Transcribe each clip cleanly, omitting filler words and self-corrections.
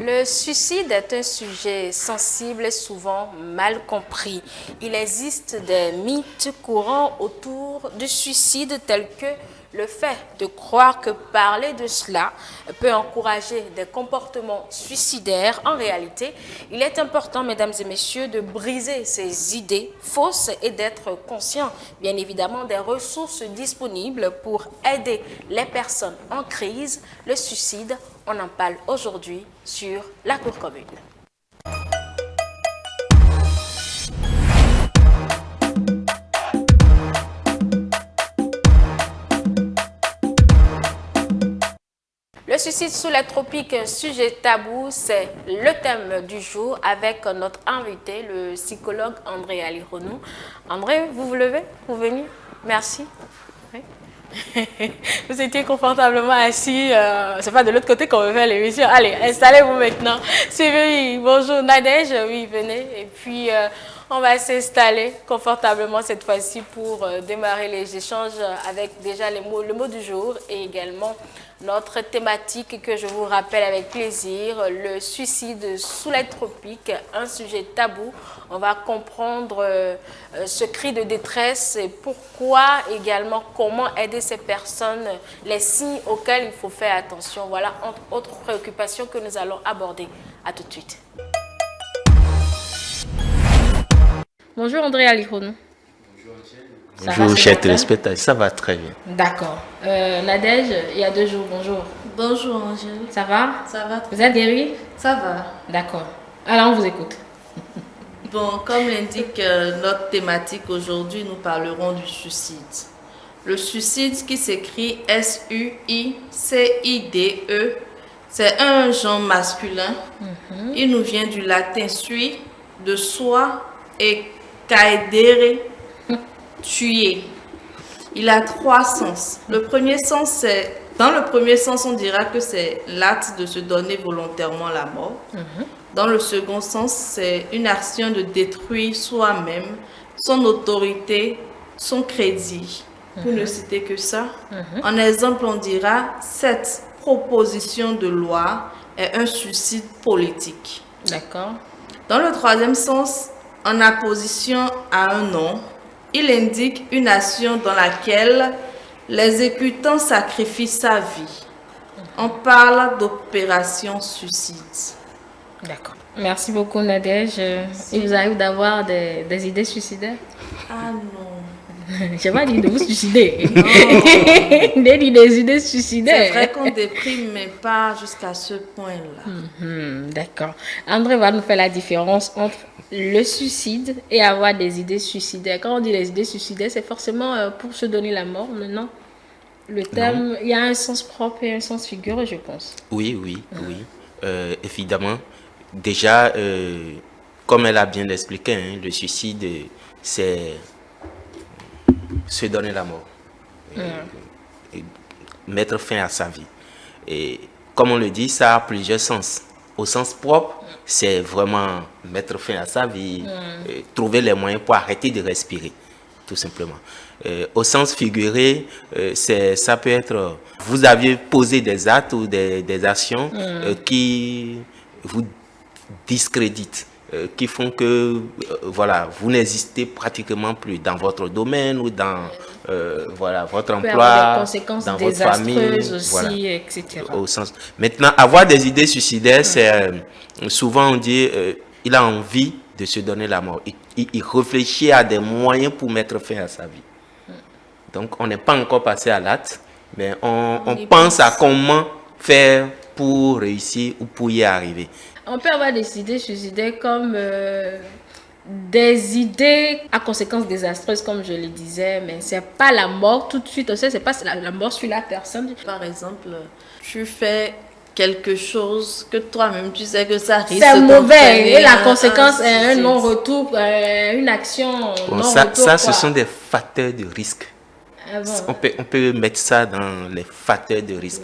Le suicide est un sujet sensible et souvent mal compris. Il existe des mythes courants autour du suicide tels que le fait de croire que parler de cela peut encourager des comportements suicidaires. En réalité, il est important, mesdames et messieurs, de briser ces idées fausses et d'être conscient, bien évidemment, des ressources disponibles pour aider les personnes en crise. Le suicide, on en parle aujourd'hui sur la Cour commune. Le suicide sous les tropiques, un sujet tabou, c'est le thème du jour avec notre invité, le psychologue André Alironou. André, vous vous levez pour venir? Merci. Oui. Vous étiez confortablement assis, c'est pas de l'autre côté qu'on veut faire l'émission. Allez, installez-vous maintenant. Suivez, bonjour Nadège, oui, venez. Et puis, on va s'installer confortablement cette fois-ci pour démarrer les échanges avec déjà le mot du jour et également notre thématique que je vous rappelle avec plaisir, le suicide sous les tropiques, un sujet tabou. On va comprendre ce cri de détresse et pourquoi également, comment aider ces personnes, les signes auxquels il faut faire attention. Voilà, entre autres préoccupations que nous allons aborder. À tout de suite. Bonjour André Alironou. Bonjour, chers téléspectateurs, ça va très bien. D'accord. Nadège, il y a 2 jours, bonjour. Bonjour Angèle. Ça va? Ça va. Vous êtes guéri? Ça va. D'accord. Alors, on vous écoute. Bon, comme l'indique notre thématique aujourd'hui, nous parlerons du suicide. Le suicide qui s'écrit S-U-I-C-I-D-E, c'est un genre masculin. Il nous vient du latin sui, de soi, et caedere, tuer. Il a 3 sens. Le premier sens, c'est... Dans le premier sens, on dira que c'est l'acte de se donner volontairement la mort. Dans le second sens, c'est une action de détruire soi-même, son autorité, son crédit. Pour ne citer que ça. En exemple, on dira cette proposition de loi est un suicide politique. D'accord. Dans le troisième sens, en apposition à un nom, il indique une action dans laquelle l'exécutant sacrifie sa vie. On parle d'opération suicide. D'accord. Merci beaucoup Nadège. Il vous arrive d'avoir des idées suicidaires? Ah non. Je n'ai pas dit de vous suicider. J'ai dit des idées suicidaires. C'est vrai qu'on déprime, mais pas jusqu'à ce point-là. D'accord. André va nous faire la différence entre le suicide et avoir des idées suicidaires. Quand on dit les idées suicidaires, c'est forcément pour se donner la mort, non? Le terme, il y a un sens propre et un sens figuré, je pense. Oui. Évidemment. Déjà, comme elle a bien expliqué, hein, le suicide, c'est se donner la mort. Et mettre fin à sa vie. Et comme on le dit, ça a plusieurs sens. Au sens propre, c'est vraiment mettre fin à sa vie, trouver les moyens pour arrêter de respirer, tout simplement. Au sens figuré, ça peut être, vous aviez posé des actes ou des actions qui vous discréditent, qui font que voilà, vous n'existez pratiquement plus dans votre domaine ou dans voilà, votre emploi, dans votre famille, aussi, voilà, etc. Au sens. Maintenant, avoir des idées suicidaires, c'est souvent on dit il a envie de se donner la mort. Il réfléchit à des moyens pour mettre fin à sa vie. Donc, on n'est pas encore passé à l'acte, mais on pense à comment faire pour réussir ou pour y arriver. On peut avoir des idées suicidaires comme des idées à conséquences désastreuses, comme je le disais, mais c'est pas la mort tout de suite. C'est pas la mort sur la personne. Par exemple, tu fais quelque chose que toi-même tu sais que ça risque c'est mauvais et la conséquence est un non-retour, une action bon, non-retour. Ça, ce sont des facteurs de risque. Ah bon? On peut mettre ça dans les facteurs de risque.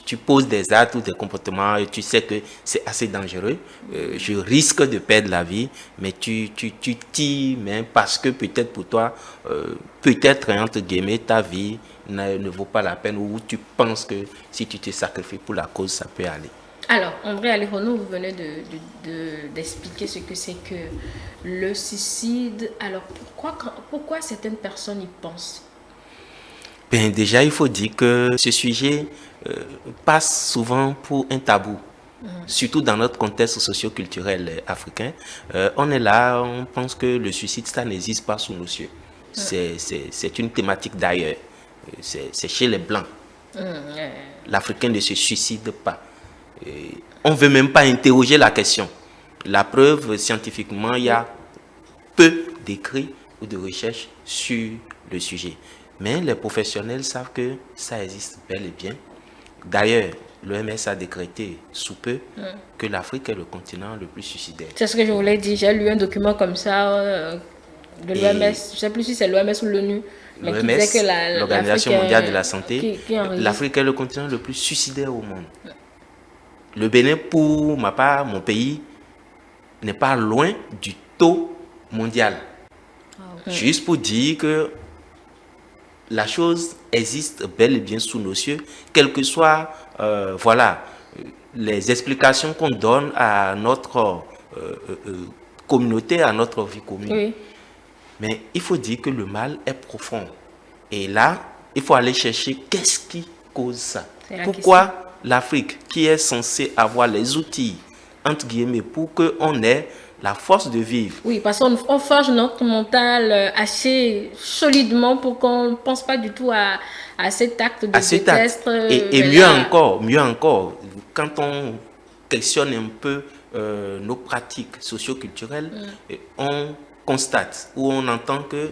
Tu poses des actes ou des comportements et tu sais que c'est assez dangereux. Je risque de perdre la vie, mais tu t'y mets parce que peut-être pour toi, peut-être entre guillemets, ta vie ne vaut pas la peine ou tu penses que si tu te sacrifies pour la cause, ça peut aller. Alors, André Alirono, vous venez d'expliquer ce que c'est que le suicide. Alors, pourquoi certaines personnes y pensent? Ben, déjà, il faut dire que ce sujet passe souvent pour un tabou. Surtout dans notre contexte socio-culturel africain. On est là, on pense que le suicide, ça n'existe pas sous nos cieux. C'est une thématique d'ailleurs. C'est chez les Blancs. L'Africain ne se suicide pas. On ne veut même pas interroger la question. La preuve, scientifiquement, il y a peu d'écrits ou de recherches sur le sujet. Mais les professionnels savent que ça existe bel et bien. D'ailleurs, l'OMS a décrété sous peu que l'Afrique est le continent le plus suicidaire. C'est ce que je voulais dire. J'ai lu un document comme ça de l'OMS. Je ne sais plus si c'est l'OMS ou l'ONU. L'OMS, l'Organisation mondiale de la santé, l'Afrique est le continent le plus suicidaire au monde. Le Bénin, pour ma part, mon pays, n'est pas loin du taux mondial. Juste pour dire que la chose existe bel et bien sous nos cieux, quelles que soient voilà, les explications qu'on donne à notre communauté, à notre vie commune. Oui. Mais il faut dire que le mal est profond. Et là, il faut aller chercher qu'est-ce qui cause ça. Pourquoi l'Afrique, qui est censée avoir les outils, entre guillemets, pour qu'on ait la force de vivre. Oui, parce qu'on forge notre mental assez solidement pour qu'on ne pense pas du tout à cet acte de déteste. Et mieux encore, quand on questionne un peu nos pratiques socio-culturelles, on constate ou on entend que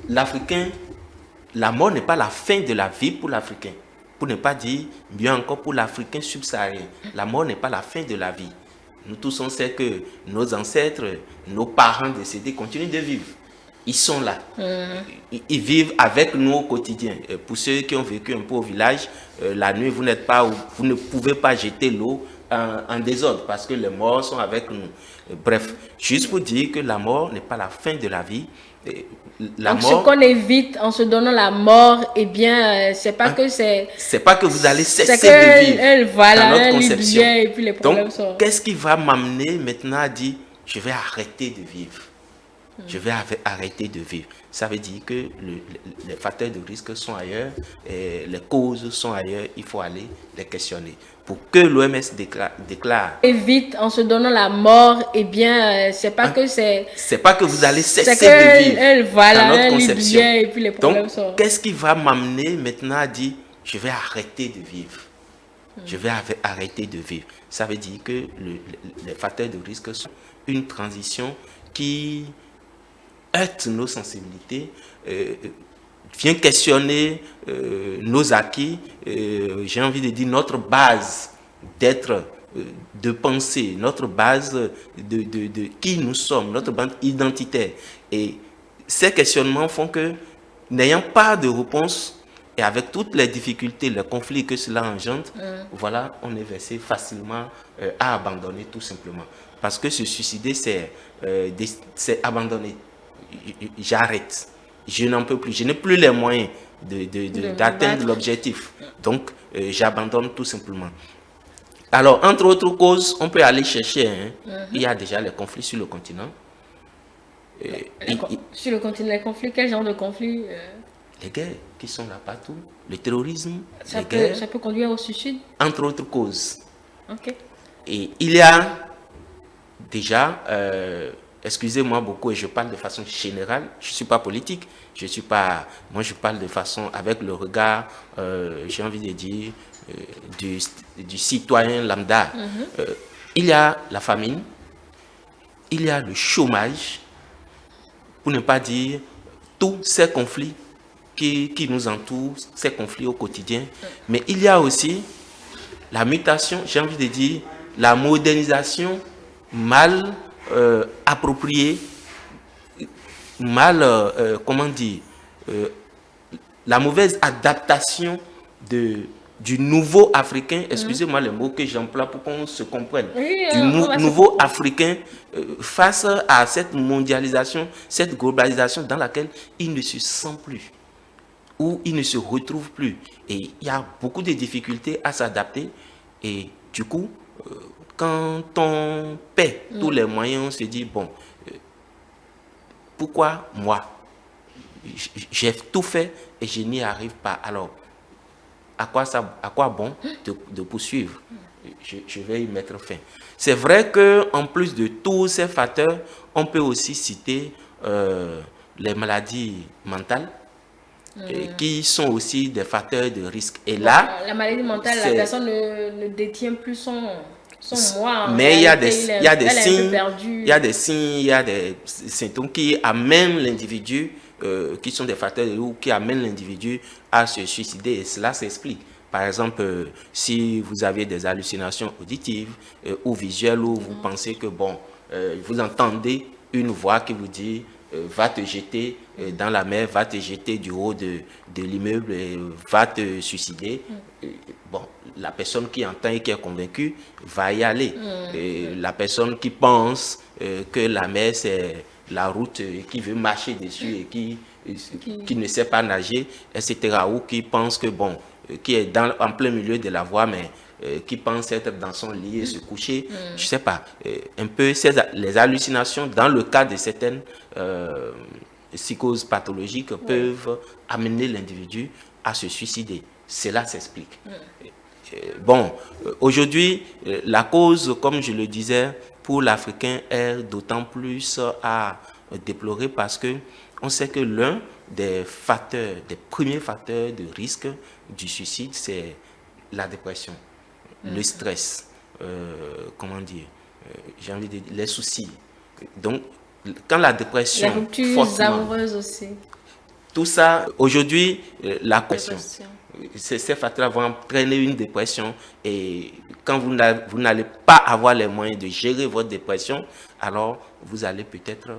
l'Africain, la mort n'est pas la fin de la vie pour l'Africain. Pour ne pas dire, mieux encore pour l'Africain subsaharien, la mort n'est pas la fin de la vie. Nous tous, on sait que nos ancêtres, nos parents décédés continuent de vivre. Ils sont là. Ils vivent avec nous au quotidien. Pour ceux qui ont vécu un peu au village, la nuit, vous ne pouvez pas jeter l'eau en désordre parce que les morts sont avec nous. Bref, juste pour dire que la mort n'est pas la fin de la vie. Donc ce qu'on évite en se donnant la mort, eh bien, c'est pas que c'est... C'est pas que vous allez cesser de vivre. Voilà, dans notre conception. Et puis les problèmes donc, qu'est-ce qui va m'amener maintenant à dire, je vais arrêter de vivre? Je vais arrêter de vivre. Ça veut dire que les facteurs de risque sont ailleurs, et les causes sont ailleurs, il faut aller les questionner. Pour que l'OMS déclare... Évite en se donnant la mort, eh bien, c'est pas que c'est... C'est pas que vous allez cesser de vivre. Voilà, dans notre conception. Et puis les problèmes donc, qu'est-ce qui va m'amener maintenant à dire, je vais arrêter de vivre? Je vais arrêter de vivre. Ça veut dire que les facteurs de risque sont une transition qui heurte nos sensibilités, vient questionner nos acquis, j'ai envie de dire notre base d'être, de penser, notre base de qui nous sommes, notre base identitaire. Et ces questionnements font que, n'ayant pas de réponse, et avec toutes les difficultés, les conflits que cela engendre, voilà, on est versé facilement à abandonner tout simplement. Parce que se suicider, c'est abandonner. J'arrête. Je n'en peux plus. Je n'ai plus les moyens d'atteindre l'objectif. Donc, j'abandonne tout simplement. Alors, entre autres causes, on peut aller chercher. Il y a déjà les conflits sur le continent. Sur le continent, les conflits, quel genre de conflits Les guerres qui sont là partout. Le terrorisme, ça peut conduire au suicide. Entre autres causes. Ok. Et il y a déjà... excusez-moi beaucoup et je parle de façon générale, je ne suis pas politique, moi je parle de façon avec le regard, j'ai envie de dire, du citoyen lambda. Il y a la famine, il y a le chômage, pour ne pas dire tous ces conflits qui nous entourent, ces conflits au quotidien, mais il y a aussi la mutation, j'ai envie de dire, la modernisation mal approprié, comment dire, la mauvaise adaptation du nouveau africain, excusez-moi les mots que j'emploie pour qu'on se comprenne, du nouveau africain face à cette mondialisation, cette globalisation dans laquelle il ne se sent plus, où il ne se retrouve plus. Et il y a beaucoup de difficultés à s'adapter et Du coup, quand on paie tous les moyens, on se dit, bon, pourquoi moi? J'ai tout fait et je n'y arrive pas. Alors, à quoi bon de poursuivre? Je vais y mettre fin. C'est vrai qu'en plus de tous ces facteurs, on peut aussi citer les maladies mentales, qui sont aussi des facteurs de risque. Et là, la maladie mentale, la personne ne détient plus son moi. Mais il y a des signes, il y a des symptômes qui amènent l'individu, qui sont des facteurs de risque, qui amènent l'individu à se suicider. Et cela s'explique. Par exemple, si vous avez des hallucinations auditives ou visuelles, où vous pensez que, bon, vous entendez une voix qui vous dit va te jeter dans la mer, va te jeter du haut de l'immeuble, va te suicider. Bon, la personne qui entend et qui est convaincue va y aller. La personne qui pense que la mer, c'est la route, qui veut marcher dessus et qui ne sait pas nager, etc. Ou qui pense que, bon, qui est en plein milieu de la voie, mais qui pense être dans son lit et se coucher, je ne sais pas, un peu les hallucinations, dans le cas de certaines psychoses pathologiques, peuvent amener l'individu à se suicider. Cela s'explique. Bon, aujourd'hui, la cause, comme je le disais, pour l'Africain est d'autant plus à déplorer parce que on sait que l'un des premiers facteurs de risque du suicide, c'est la dépression, le stress, comment dire, j'ai envie de dire, les soucis. Donc, quand la dépression... Les ruptures amoureuses aussi. Tout ça, aujourd'hui, la pression. Ces facteurs vont entraîner une dépression et quand vous n'allez pas avoir les moyens de gérer votre dépression, alors vous allez peut-être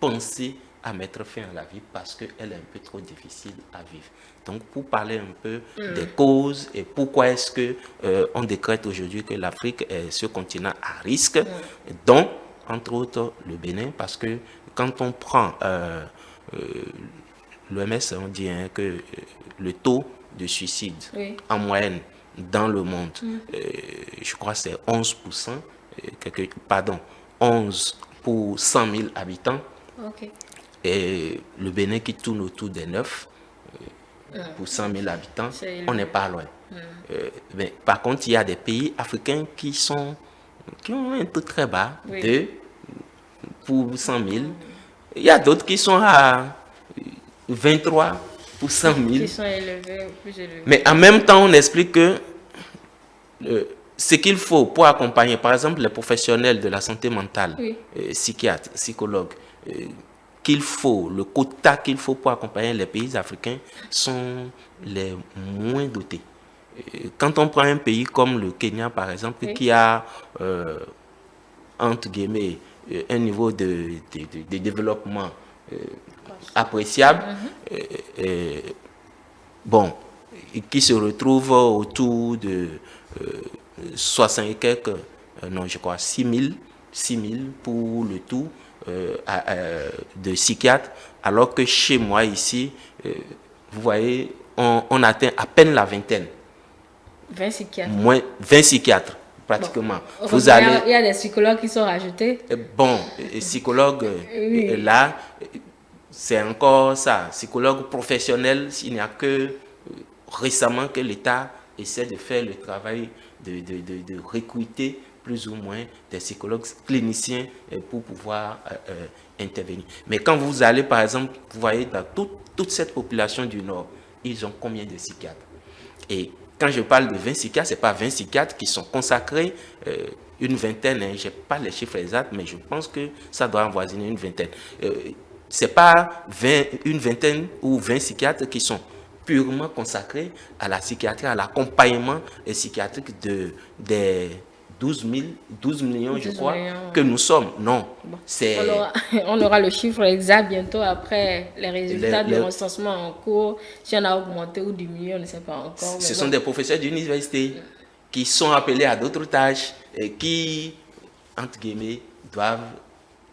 penser à mettre fin à la vie parce qu'elle est un peu trop difficile à vivre. Donc, pour parler un peu des causes et pourquoi est-ce que on décrète aujourd'hui que l'Afrique est ce continent à risque, dont, entre autres, le Bénin, parce que quand on prend l'OMS, on dit que le taux de suicide en moyenne dans le monde, je crois que c'est 11%, pardon, 11 pour 100 000 habitants. Et le Bénin qui tourne autour des 9 pour 100 000 habitants, on n'est pas loin. Mais par contre, il y a des pays africains qui ont un taux très bas, 2 pour 100 000. Il y a d'autres qui sont à 23 pour 100 000. Qui sont élevés, plus élevés. Mais en même temps, on explique que ce qu'il faut pour accompagner, par exemple, les professionnels de la santé mentale, psychiatres, psychologues, le quota qu'il faut pour accompagner les pays africains sont les moins dotés. Quand on prend un pays comme le Kenya, par exemple, qui a, entre guillemets, un niveau de développement appréciable, bon, qui se retrouve autour de 60 et quelques, non, je crois 6 000 pour le tout de psychiatres, alors que chez moi ici, vous voyez, on atteint à peine la vingtaine. 20 psychiatres. Moins 20 psychiatres, pratiquement. Bon, il y a des psychologues qui sont rajoutés. Bon, psychologue, là, c'est encore ça. Psychologue professionnel, il n'y a que récemment que l'État essaie de faire le travail de recruter plus ou moins des psychologues cliniciens pour pouvoir intervenir. Mais quand vous allez, par exemple, vous voyez dans toute cette population du Nord, ils ont combien de psychiatres? Et quand je parle de 20 psychiatres, ce n'est pas 20 psychiatres qui sont consacrés, une vingtaine, je n'ai pas les chiffres exacts, mais je pense que ça doit avoisiner une vingtaine. Ce n'est pas une vingtaine ou 20 psychiatres qui sont purement consacrés à la psychiatrie, à l'accompagnement psychiatrique des 12 millions, je crois, que nous sommes. Non. Bon. On aura le chiffre exact bientôt après les résultats du recensement en cours. Si on a augmenté ou diminué, on ne sait pas encore. Ce sont des professeurs d'université qui sont appelés à d'autres tâches et qui, entre guillemets, doivent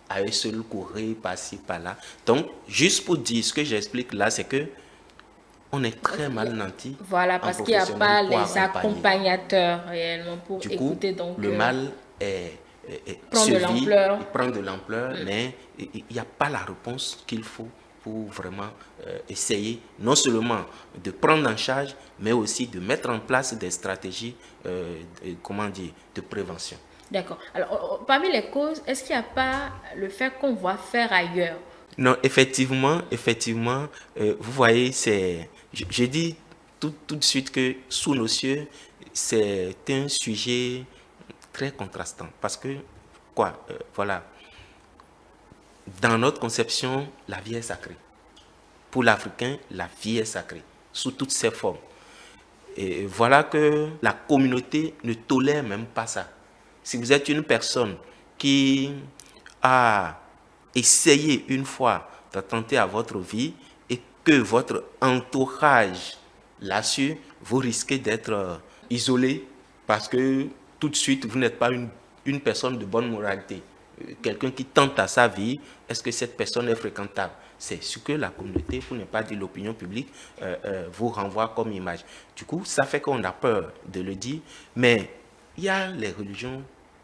à eux seuls courir par-ci, par-là. Donc, juste pour dire ce que j'explique là, c'est que on est très mal nanti. Voilà, parce qu'il n'y a pas les accompagnateurs réellement pour du écouter. Coup, donc, le mal prend de l'ampleur. Il prend de l'ampleur, mais il n'y a pas la réponse qu'il faut pour vraiment essayer non seulement de prendre en charge, mais aussi de mettre en place des stratégies de prévention. D'accord. Alors, parmi les causes, est-ce qu'il n'y a pas le fait qu'on voit faire ailleurs? Non, effectivement, vous voyez, je dis tout de suite que sous nos cieux, c'est un sujet très contrastant. Parce que, voilà, dans notre conception, la vie est sacrée. Pour l'Africain, la vie est sacrée, sous toutes ses formes. Et voilà que la communauté ne tolère même pas ça. Si vous êtes une personne qui a essayé une fois d'attenter à votre vie et que votre entourage l'assure, vous risquez d'être isolé parce que tout de suite, vous n'êtes pas une personne de bonne moralité. Quelqu'un qui tente à sa vie, est-ce que cette personne est fréquentable? C'est ce que la communauté, pour ne pas dire l'opinion publique, vous renvoie comme image. Du coup, ça fait qu'on a peur de le dire, mais il y a les religions,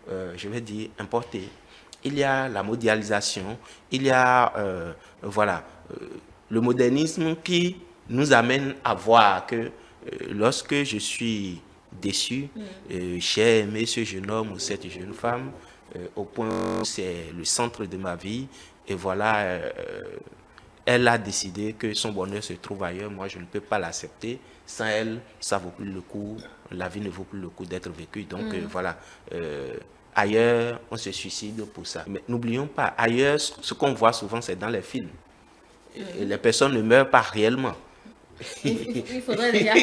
je vais dire, importées. Il y a la mondialisation, il y a le modernisme qui nous amène à voir que lorsque je suis déçu, j'ai aimé ce jeune homme ou cette jeune femme, au point où c'est le centre de ma vie, et voilà, elle a décidé que son bonheur se trouve ailleurs, moi je ne peux pas l'accepter, sans elle, ça ne vaut plus le coup, la vie ne vaut plus le coup d'être vécue, donc voilà. Ailleurs, on se suicide pour ça. Mais n'oublions pas, ailleurs, ce qu'on voit souvent, c'est dans les films. Et les personnes ne meurent pas réellement. Il faudrait déjà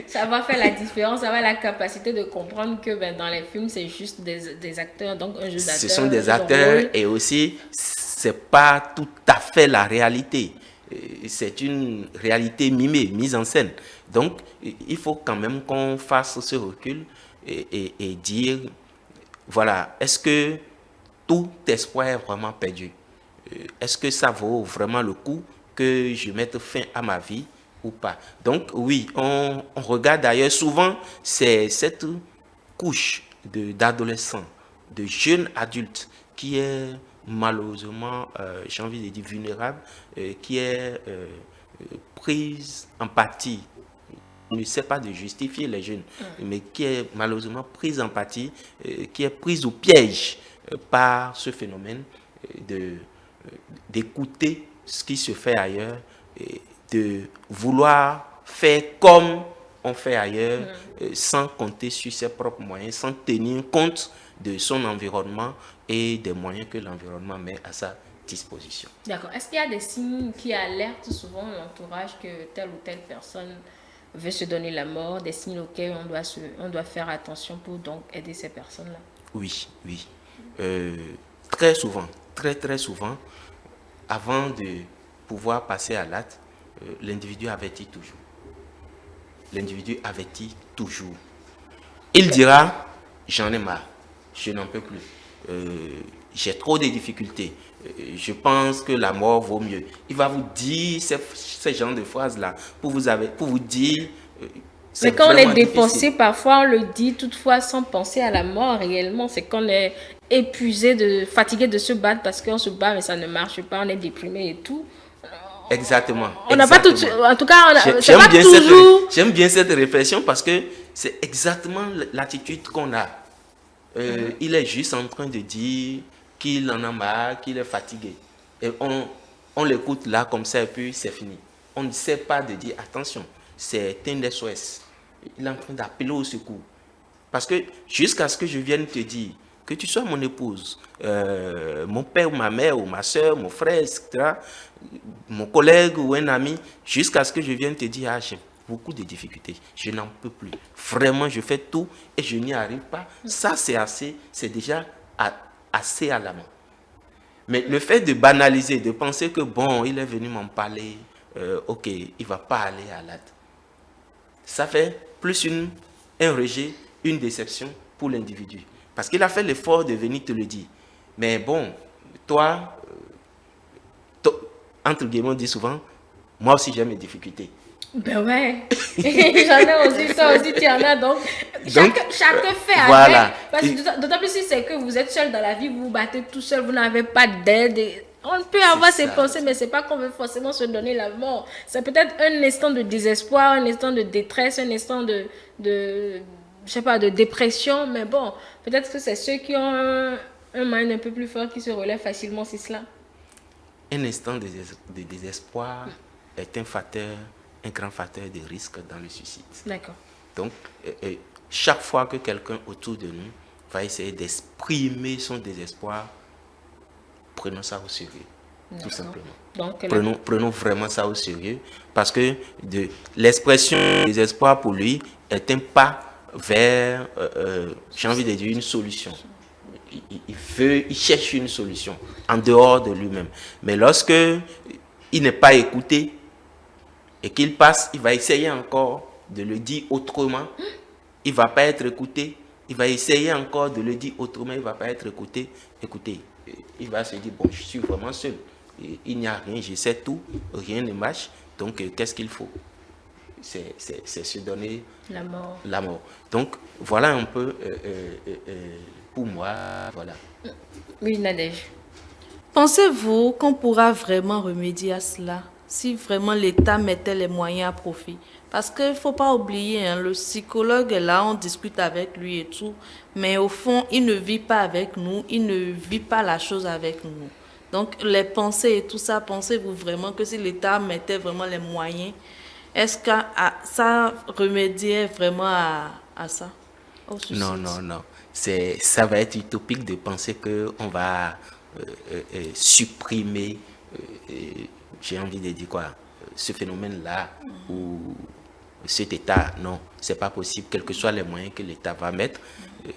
savoir faire la différence, avoir la capacité de comprendre que dans les films, c'est juste des acteurs, donc un jeu d'acteurs. Ce sont des acteurs et aussi, c'est pas tout à fait la réalité. C'est une réalité mimée, mise en scène. Donc, il faut quand même qu'on fasse ce recul et dire... Voilà, est-ce que tout espoir est vraiment perdu? Est-ce que ça vaut vraiment le coup que je mette fin à ma vie ou pas? Donc oui, on regarde d'ailleurs souvent, c'est cette couche d'adolescents, de jeunes adultes qui est malheureusement, j'ai envie de dire vulnérable, qui est prise en partie. Ne sait pas de justifier les jeunes, mais qui est malheureusement prise en partie, qui est prise au piège par ce phénomène d'écouter ce qui se fait ailleurs, et de vouloir faire comme on fait ailleurs, sans compter sur ses propres moyens, sans tenir compte de son environnement et des moyens que l'environnement met à sa disposition. D'accord. Est-ce qu'il y a des signes qui alertent souvent l'entourage que telle ou telle personne veut se donner la mort, des signes auxquels on doit faire attention pour donc aider ces personnes-là? Oui. Très souvent, très souvent, avant de pouvoir passer à l'acte, l'individu avertit toujours. L'individu avertit toujours. Il dira, j'en ai marre, je n'en peux plus, j'ai trop de difficultés, je pense que la mort vaut mieux. Il va vous dire ces genres de phrases-là pour vous dire... Mais quand on est dépensé, parfois on le dit toutefois sans penser à la mort réellement. C'est qu'on est épuisé, fatigué de se battre parce qu'on se bat mais ça ne marche pas, on est déprimé et tout. Exactement. On n'a pas tout... En tout cas, j'aime bien cette réflexion parce que c'est exactement l'attitude qu'on a. Il est juste en train de dire qu'il en a marre, qu'il est fatigué. Et on l'écoute là comme ça et puis c'est fini. On ne sait pas de dire attention, c'est un SOS. Il est en train d'appeler au secours. Parce que jusqu'à ce que je vienne te dire que tu sois mon épouse, mon père ou ma mère ou ma soeur, mon frère, etc., mon collègue ou un ami, jusqu'à ce que je vienne te dire, j'ai beaucoup de difficultés, je n'en peux plus. Vraiment, je fais tout et je n'y arrive pas. Ça, c'est déjà assez à la main. Mais le fait de banaliser, de penser que bon, il est venu m'en parler, ok, il ne va pas aller à l'acte. Ça fait plus un rejet, une déception pour l'individu. Parce qu'il a fait l'effort de venir te le dire. Mais bon, toi, entre guillemets, on dit souvent, moi aussi j'ai mes difficultés. Ben ouais, j'en ai aussi, toi aussi tu en as, donc chacun fait voilà. avec, parce que d'autant plus si c'est que vous êtes seul dans la vie, vous vous battez tout seul, vous n'avez pas d'aide, on peut avoir ces pensées, mais c'est pas qu'on veut forcément se donner la mort, c'est peut-être un instant de désespoir, un instant de détresse, un instant je sais pas, de dépression, mais bon, peut-être que c'est ceux qui ont un mind un peu plus fort qui se relèvent facilement, c'est cela. Un instant de désespoir est un grand facteur de risque dans le suicide. D'accord. Donc, chaque fois que quelqu'un autour de nous va essayer d'exprimer son désespoir, prenons ça au sérieux, tout simplement. Donc, prenons vraiment ça au sérieux, parce que l'expression désespoir pour lui est un pas vers, j'ai envie de dire, une solution. Il cherche une solution en dehors de lui-même. Mais lorsque il n'est pas écouté et qu'il passe, il va essayer encore de le dire autrement. Il ne va pas être écouté. Il va essayer encore de le dire autrement. Il ne va pas être écouté. Écoutez, il va se dire, bon, je suis vraiment seul. Il n'y a rien, je sais tout, rien ne marche. Donc, qu'est-ce qu'il faut? C'est se donner la mort. Donc, voilà un peu... pour moi, voilà. Oui, Nadège. Pensez-vous qu'on pourra vraiment remédier à cela si vraiment l'État mettait les moyens à profit? Parce qu'il ne faut pas oublier, hein, le psychologue est là, on discute avec lui et tout, mais au fond, il ne vit pas avec nous, il ne vit pas la chose avec nous. Donc, les pensées et tout ça, pensez-vous vraiment que si l'État mettait vraiment les moyens, est-ce que ça remédiait vraiment à ça? Non, non, non. Ça va être utopique de penser qu'on va supprimer, j'ai envie de dire quoi, ce phénomène-là ou cet état. Non, c'est pas possible, quels que soient les moyens que l'État va mettre.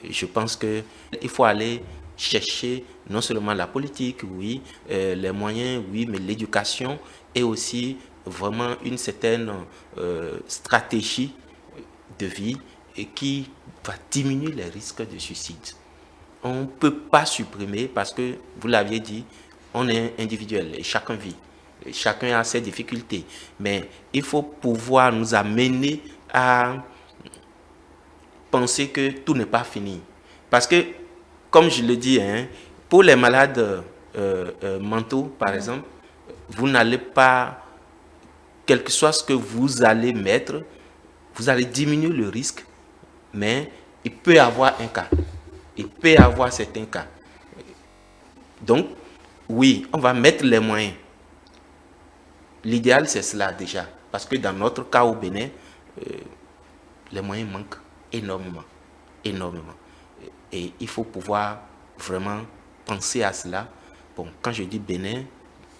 Je pense qu'il faut aller chercher non seulement la politique, oui, les moyens, oui, mais l'éducation et aussi vraiment une certaine stratégie de vie et qui va diminuer les risques de suicide. On ne peut pas supprimer parce que, vous l'aviez dit, on est individuel et chacun vit. Et chacun a ses difficultés. Mais il faut pouvoir nous amener à penser que tout n'est pas fini. Parce que, comme je le dis, hein, pour les malades mentaux, par exemple, vous n'allez pas, quel que soit ce que vous allez mettre, vous allez diminuer le risque, mais il peut y avoir un cas. Il peut y avoir certains cas. Donc, oui, on va mettre les moyens. L'idéal, c'est cela déjà. Parce que dans notre cas au Bénin, les moyens manquent énormément. Énormément. Et il faut pouvoir vraiment penser à cela. Bon, quand je dis Bénin,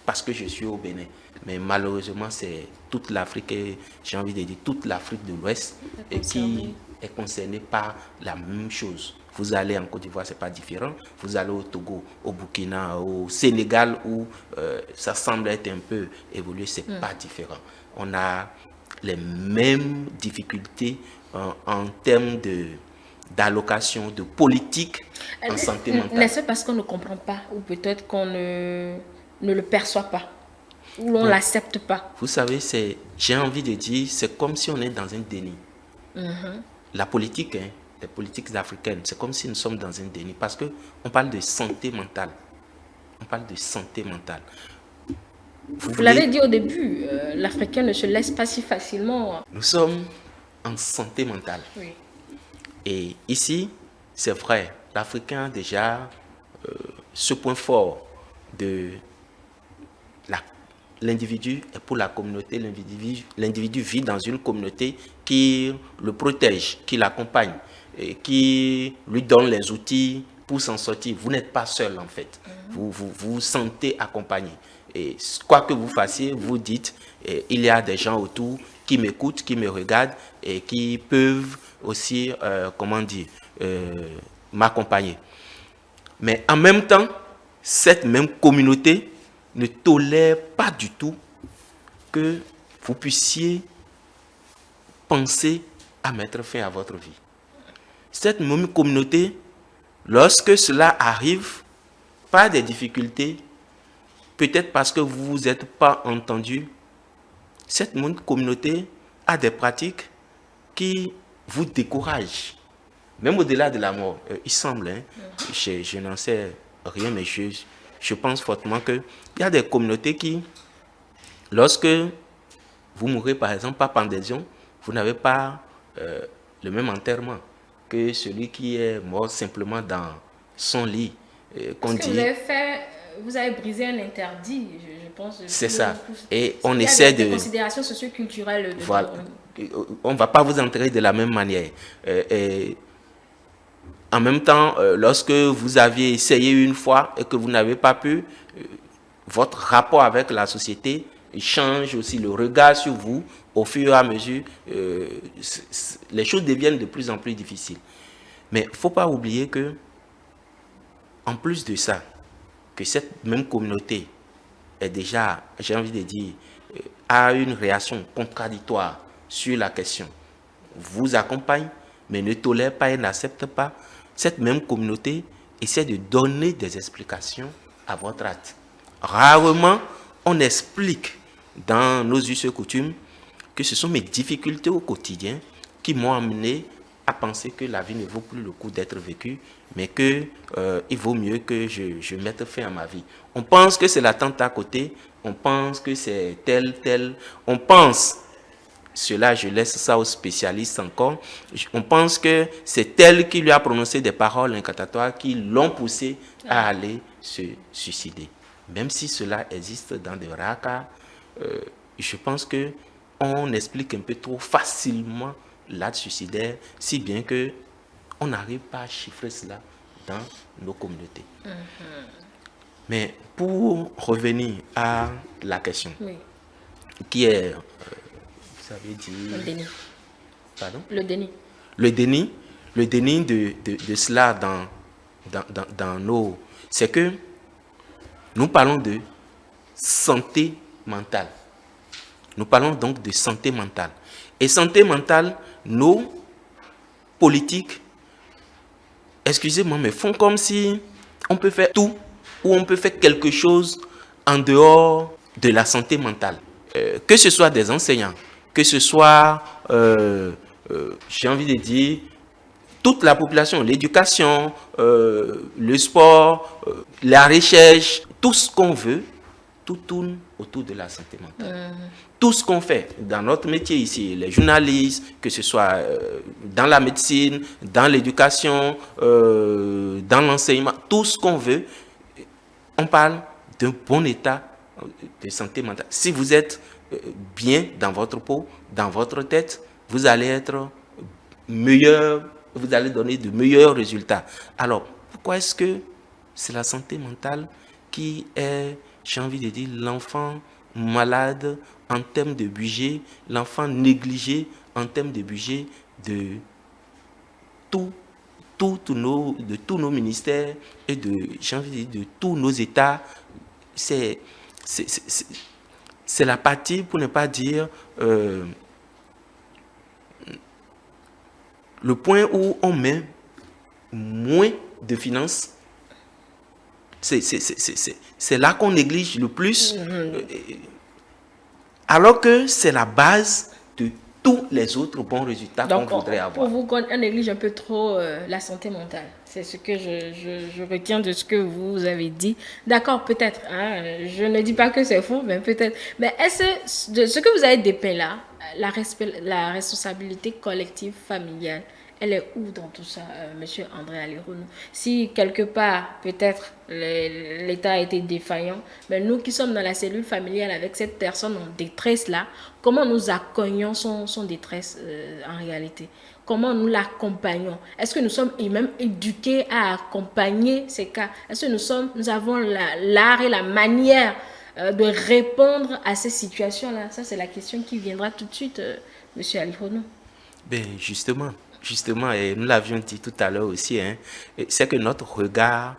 parce que je suis au Bénin. Mais malheureusement, c'est toute l'Afrique, j'ai envie de dire toute l'Afrique de l'Ouest qui est concernée par la même chose. Vous allez en Côte d'Ivoire, ce n'est pas différent. Vous allez au Togo, au Burkina, au Sénégal, où ça semble être un peu évolué, ce n'est pas différent. On a les mêmes difficultés en termes d'allocation, de politique en santé mentale. N'est-ce pas parce qu'on ne comprend pas ou peut-être qu'on ne le perçoit pas ou on ne l'accepte pas? Vous savez, j'ai envie de dire, c'est comme si on est dans un déni. La politique, hein, les politiques africaines, c'est comme si nous sommes dans un déni parce qu'on parle de santé mentale. On parle de santé mentale. Vous l'avez dit au début, l'Africain ne se laisse pas si facilement. Nous sommes en santé mentale. Oui. Et ici, c'est vrai, l'Africain a déjà ce point fort de l'individu est pour la communauté, l'individu vit dans une communauté qui le protège, qui l'accompagne, et qui lui donne les outils pour s'en sortir. Vous n'êtes pas seul en fait, vous vous sentez accompagné. Et quoi que vous fassiez, vous dites, il y a des gens autour qui m'écoutent, qui me regardent et qui peuvent aussi, m'accompagner. Mais en même temps, cette même communauté ne tolère pas du tout que vous puissiez penser à mettre fin à votre vie. Cette même communauté, lorsque cela arrive, pas des difficultés, peut-être parce que vous ne vous êtes pas entendu, cette même communauté à des pratiques qui vous découragent, même au-delà de la mort. Il semble, hein, je n'en sais rien, mais je pense fortement qu'il y a des communautés qui, lorsque vous mourrez par exemple par pendaison, vous n'avez pas le même enterrement que celui qui est mort simplement dans son lit. Parce que vous avez brisé un interdit, je pense. C'est ça. Et on essaie Il y a des de... considérations socioculturelles. Voilà. On ne va pas vous enterrer de la même manière. Et en même temps, lorsque vous aviez essayé une fois et que vous n'avez pas pu, votre rapport avec la société change aussi, le regard sur vous, au fur et à mesure, les choses deviennent de plus en plus difficiles. Mais il ne faut pas oublier que, en plus de ça, que cette même communauté est déjà, j'ai envie de dire, a une réaction contradictoire sur la question, vous accompagne, mais ne tolère pas et n'accepte pas, cette même communauté essaie de donner des explications à votre acte. Rarement, on explique dans nos us et coutumes que ce sont mes difficultés au quotidien qui m'ont amené à penser que la vie ne vaut plus le coup d'être vécue, mais qu'il vaut mieux que je mette fin à ma vie. On pense que c'est la tante à côté, on pense que c'est tel, on pense, cela je laisse ça aux spécialistes encore, on pense que c'est elle qui lui a prononcé des paroles incantatoires qui l'ont poussé à aller se suicider. Même si cela existe dans des rares cas, je pense qu'on explique un peu trop facilement l'acte suicidaire, si bien qu'on n'arrive pas à chiffrer cela dans nos communautés. Mais pour revenir à la question, qui est, vous avez dit... Le déni. Pardon? Le déni. Le déni de cela dans nos... C'est que nous parlons de santé mentale. Nous parlons donc de santé mentale. Et santé mentale, nos politiques, excusez-moi, mais font comme si on peut faire tout ou on peut faire quelque chose en dehors de la santé mentale. Que ce soit des enseignants, que ce soit, j'ai envie de dire, toute la population, l'éducation, le sport, la recherche, tout ce qu'on veut, tout tourne autour de la santé mentale. Tout ce qu'on fait dans notre métier ici, les journalistes, que ce soit dans la médecine, dans l'éducation, dans l'enseignement, tout ce qu'on veut, on parle d'un bon état de santé mentale. Si vous êtes bien dans votre peau, dans votre tête, vous allez être meilleur, vous allez donner de meilleurs résultats. Alors, pourquoi est-ce que c'est la santé mentale qui est, j'ai envie de dire, l'enfant malade en termes de budget, l'enfant négligé en termes de budget de tous nos ministères et j'ai envie de dire, de tous nos États? C'est la partie, pour ne pas dire, le point où on met moins de finances. C'est là qu'on néglige le plus, alors que c'est la base de tous les autres bons résultats qu'on voudrait avoir. Pour vous, on néglige un peu trop la santé mentale. C'est ce que je retiens de ce que vous avez dit. D'accord, peut-être. Hein, je ne dis pas que c'est faux, mais peut-être. Mais est-ce de ce que vous avez dépeint là, la responsabilité collective familiale, elle est où dans tout ça, monsieur André Alironou? Si quelque part, peut-être, l'État a été défaillant, mais nous qui sommes dans la cellule familiale avec cette personne en détresse-là, comment nous accueillons son détresse en réalité? Comment nous l'accompagnons? Est-ce que nous sommes même éduqués à accompagner ces cas? Est-ce que nous avons l'art et la manière de répondre à ces situations-là? Ça, c'est la question qui viendra tout de suite, monsieur Alironou. Ben, justement, et nous l'avions dit tout à l'heure aussi, hein, c'est que notre regard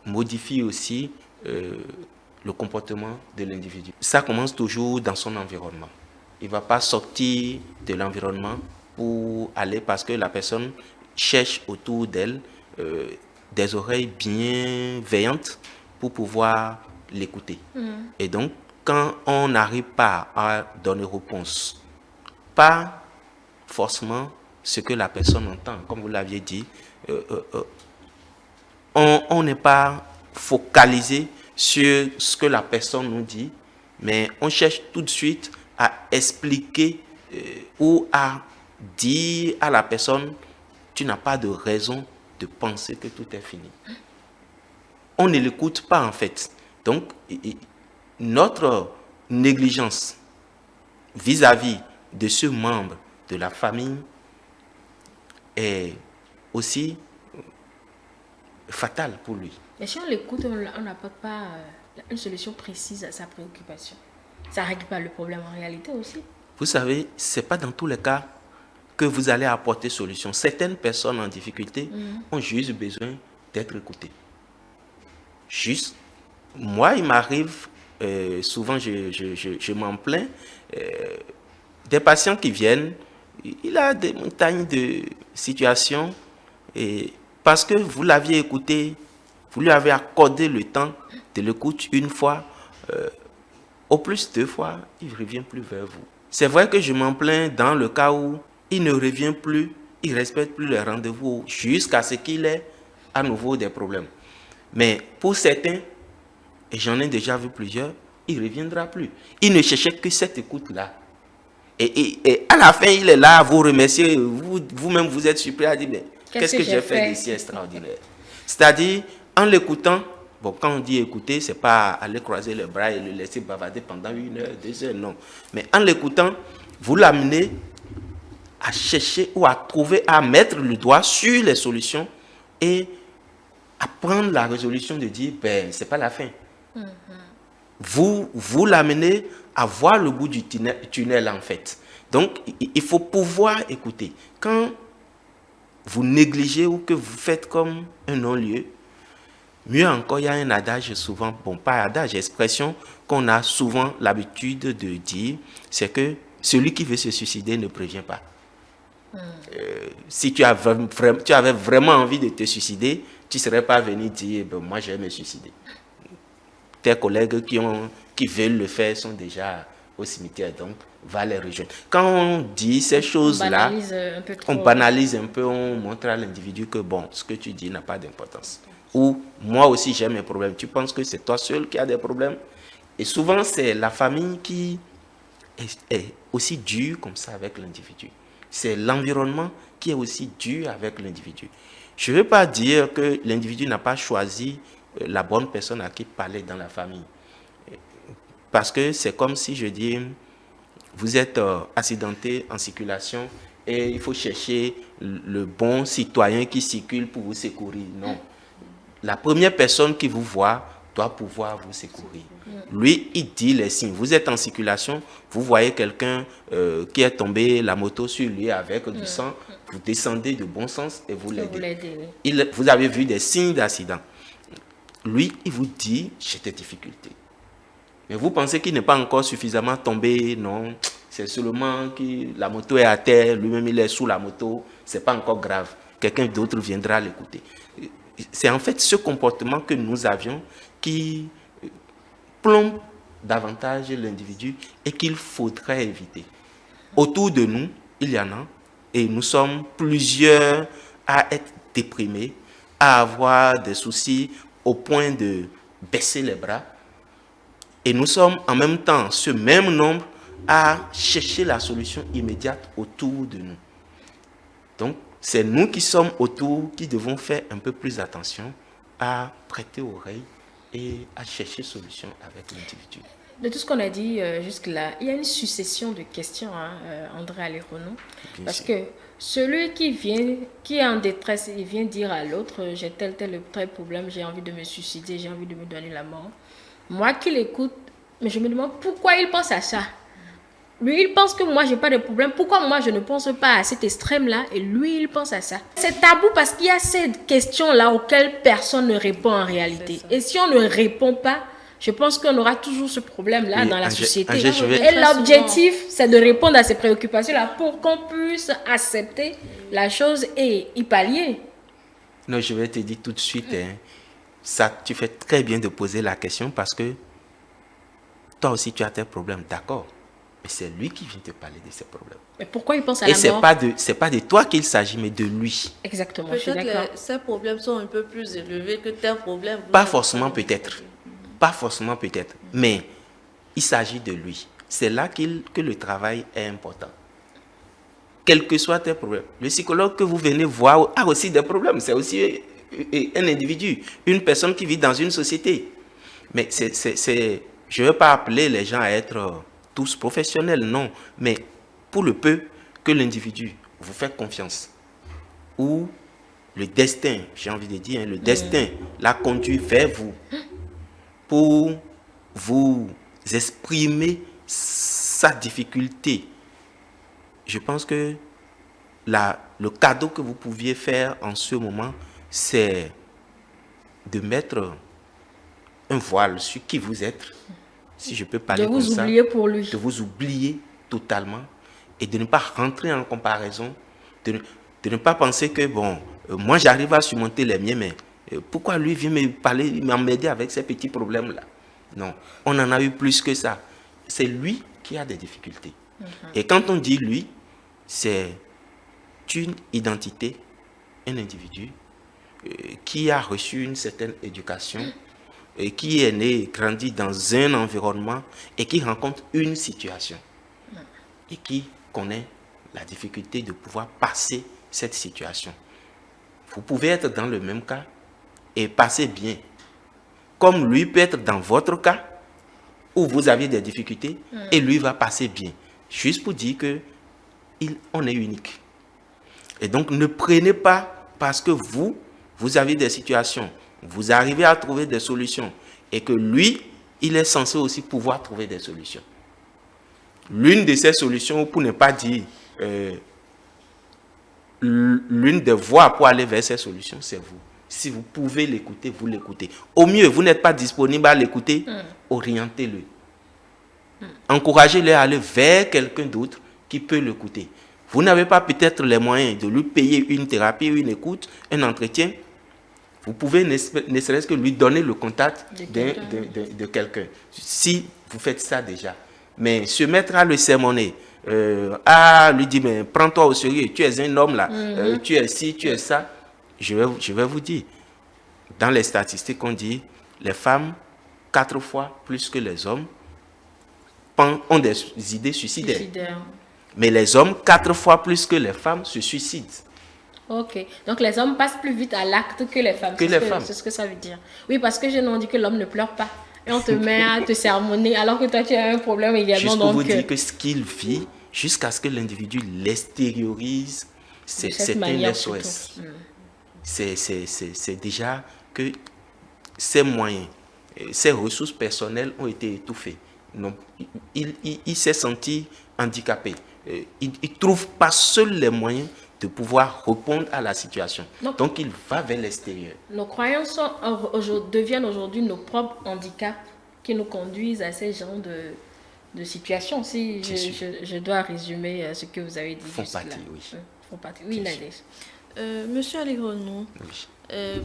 modifie aussi le comportement de l'individu. Ça commence toujours dans son environnement. Il ne va pas sortir de l'environnement pour aller parce que la personne cherche autour d'elle des oreilles bienveillantes pour pouvoir l'écouter. Et donc, quand on n'arrive pas à donner réponse pas forcément ce que la personne entend. Comme vous l'aviez dit, on n'est pas focalisé sur ce que la personne nous dit, mais on cherche tout de suite à expliquer ou à dire à la personne, tu n'as pas de raison de penser que tout est fini. On ne l'écoute pas en fait. Donc, notre négligence vis-à-vis de ce membre de la famille est aussi fatale pour lui. Mais si on l'écoute, on n'apporte pas une solution précise à sa préoccupation. Ça ne règle pas le problème en réalité aussi. Vous savez, ce n'est pas dans tous les cas que vous allez apporter solution. Certaines personnes en difficulté ont juste besoin d'être écoutées. Juste, moi, il m'arrive, souvent je m'en plains, des patients qui viennent, il a des montagnes de situations, et parce que vous l'aviez écouté, vous lui avez accordé le temps de l'écoute une fois, au plus 2 fois, il ne revient plus vers vous. C'est vrai que je m'en plains dans le cas où il ne revient plus, il ne respecte plus les rendez-vous jusqu'à ce qu'il ait à nouveau des problèmes. Mais pour certains, et j'en ai déjà vu plusieurs, il ne reviendra plus. Il ne cherchait que cette écoute-là. Et à la fin, il est là à vous remercier. Vous-même, vous êtes surpris à dire, mais qu'est-ce que j'ai fait d'ici extraordinaire? C'est-à-dire, en l'écoutant, bon, quand on dit écouter, ce n'est pas aller croiser les bras et le laisser bavarder pendant 1 heure, 2 heures, non. Mais en l'écoutant, vous l'amenez à chercher ou à trouver, à mettre le doigt sur les solutions et à prendre la résolution de dire, ben, ce n'est pas la fin. Vous l'amenez à voir le bout du tunnel, en fait. Donc, il faut pouvoir écouter. Quand vous négligez ou que vous faites comme un non-lieu, mieux encore, il y a un adage souvent, bon, pas adage, expression qu'on a souvent l'habitude de dire, c'est que celui qui veut se suicider ne prévient pas. Si tu avais vraiment envie de te suicider, tu ne serais pas venu dire, ben, moi je vais me suicider. Tes collègues qui veulent le faire sont déjà au cimetière, donc va les rejoindre. Quand on dit ces choses-là, on banalise un peu, on montre à l'individu que bon, ce que tu dis n'a pas d'importance. Ou moi aussi j'ai mes problèmes. Tu penses que c'est toi seul qui as des problèmes? Et souvent c'est la famille qui est aussi dure comme ça avec l'individu. C'est l'environnement qui est aussi dur avec l'individu. Je ne veux pas dire que l'individu n'a pas choisi la bonne personne à qui parler dans la famille. Parce que c'est comme si je dis, vous êtes accidenté en circulation et il faut chercher le bon citoyen qui circule pour vous secourir. Non. La première personne qui vous voit doit pouvoir vous secourir. Lui, il dit les signes. Vous êtes en circulation, vous voyez quelqu'un qui est tombé, la moto sur lui avec du sang, vous descendez de bon sens et vous l'aidez. Vous avez vu des signes d'accident. Lui, il vous dit, j'ai des difficultés. Mais vous pensez qu'il n'est pas encore suffisamment tombé, non. C'est seulement que la moto est à terre, lui-même il est sous la moto, ce n'est pas encore grave. Quelqu'un d'autre viendra l'écouter. C'est en fait ce comportement que nous avions qui plombe davantage l'individu et qu'il faudrait éviter. Autour de nous, il y en a, et nous sommes plusieurs à être déprimés, à avoir des soucis au point de baisser les bras. Et nous sommes en même temps, ce même nombre, à chercher la solution immédiate autour de nous. Donc, c'est nous qui sommes autour, qui devons faire un peu plus attention à prêter oreille et à chercher solution avec l'individu. De tout ce qu'on a dit jusque-là, il y a une succession de questions, André Alirono. Parce que celui qui est en détresse, il vient dire à l'autre, j'ai tel problème, j'ai envie de me suicider, j'ai envie de me donner la mort. Moi qui l'écoute, mais je me demande pourquoi il pense à ça. Lui, il pense que moi, je n'ai pas de problème. Pourquoi moi, je ne pense pas à cet extrême-là et lui, il pense à ça. C'est tabou parce qu'il y a ces questions-là auxquelles personne ne répond en réalité. Et si on ne répond pas, je pense qu'on aura toujours ce problème-là dans la société. Et l'objectif, c'est de répondre à ces préoccupations-là pour qu'on puisse accepter la chose et y pallier. Non, je vais te dire tout de suite, ça, tu fais très bien de poser la question parce que toi aussi, tu as tes problèmes, d'accord. mais c'est lui qui vient te parler de ses problèmes. Mais pourquoi il pense à Et la mort? c'est pas de toi qu'il s'agit, mais de lui. Exactement, je suis d'accord. Peut-être ces problèmes sont un peu plus élevés que tes problèmes. Pas forcément peut-être. Pas forcément peut-être. Mais il s'agit de lui. C'est là que le travail est important. Quels que soient tes problèmes. Le psychologue que vous venez voir a aussi des problèmes. C'est aussi un individu, une personne qui vit dans une société. Mais je ne veux pas appeler les gens à être tous professionnels, non. Mais pour le peu que l'individu vous fait confiance, ou le destin, j'ai envie de dire, le destin l'a conduit vers vous pour vous exprimer sa difficulté. Je pense que le cadeau que vous pouviez faire en ce moment, c'est de mettre un voile sur qui vous êtes, si je peux parler comme ça. De vous oublier pour lui. De vous oublier totalement et de ne pas rentrer en comparaison, de ne pas penser que, bon, moi j'arrive à surmonter les miens, mais pourquoi lui vient me parler, m'aider avec ces petits problèmes-là? Non, on en a eu plus que ça. C'est lui qui a des difficultés. Et quand on dit lui, c'est une identité, un individu qui a reçu une certaine éducation, et qui est né, grandi dans un environnement et qui rencontre une situation et qui connaît la difficulté de pouvoir passer cette situation. Vous pouvez être dans le même cas et passer bien, comme lui peut être dans votre cas où vous avez des difficultés et lui va passer bien. Juste pour dire que on est unique. Et donc ne prenez pas parce que vous avez des situations, vous arrivez à trouver des solutions et que lui, il est censé aussi pouvoir trouver des solutions. L'une de ces solutions, pour ne pas dire l'une des voies pour aller vers ces solutions, c'est vous. Si vous pouvez l'écouter, vous l'écoutez. Au mieux, vous n'êtes pas disponible à l'écouter, orientez-le. Encouragez-le à aller vers quelqu'un d'autre qui peut l'écouter. Vous n'avez pas peut-être les moyens de lui payer une thérapie, une écoute, un entretien. Vous pouvez ne serait-ce que lui donner le contact de quelqu'un. Si vous faites ça déjà. Mais se mettre à le sermonner, à lui dire, mais prends-toi au sérieux, tu es un homme là, tu es ci, tu es ça. Je vais vous dire, dans les statistiques, on dit, les femmes, 4 fois plus que les hommes, ont des idées suicidaires. Mais les hommes, 4 fois plus que les femmes, se suicident. Ok. Donc les hommes passent plus vite à l'acte que les femmes. C'est ce que ça veut dire. Oui, parce que je n'en dis que l'homme ne pleure pas. Et on te met à te sermonner alors que toi tu as un problème également. Juste pour vous dire que ce qu'il vit, jusqu'à ce que l'individu l'extériorise, c'est un SOS. C'est déjà que ses moyens, ses ressources personnelles ont été étouffées. Donc, il s'est senti handicapé. Il ne trouve pas seul les moyens de pouvoir répondre à la situation. Donc, il va vers l'extérieur. Nos croyances deviennent aujourd'hui nos propres handicaps qui nous conduisent à ces genres de situations. Si je dois résumer ce que vous avez dit. Font partie, oui. Font partie. Oui, Nadège. Monsieur Alironou,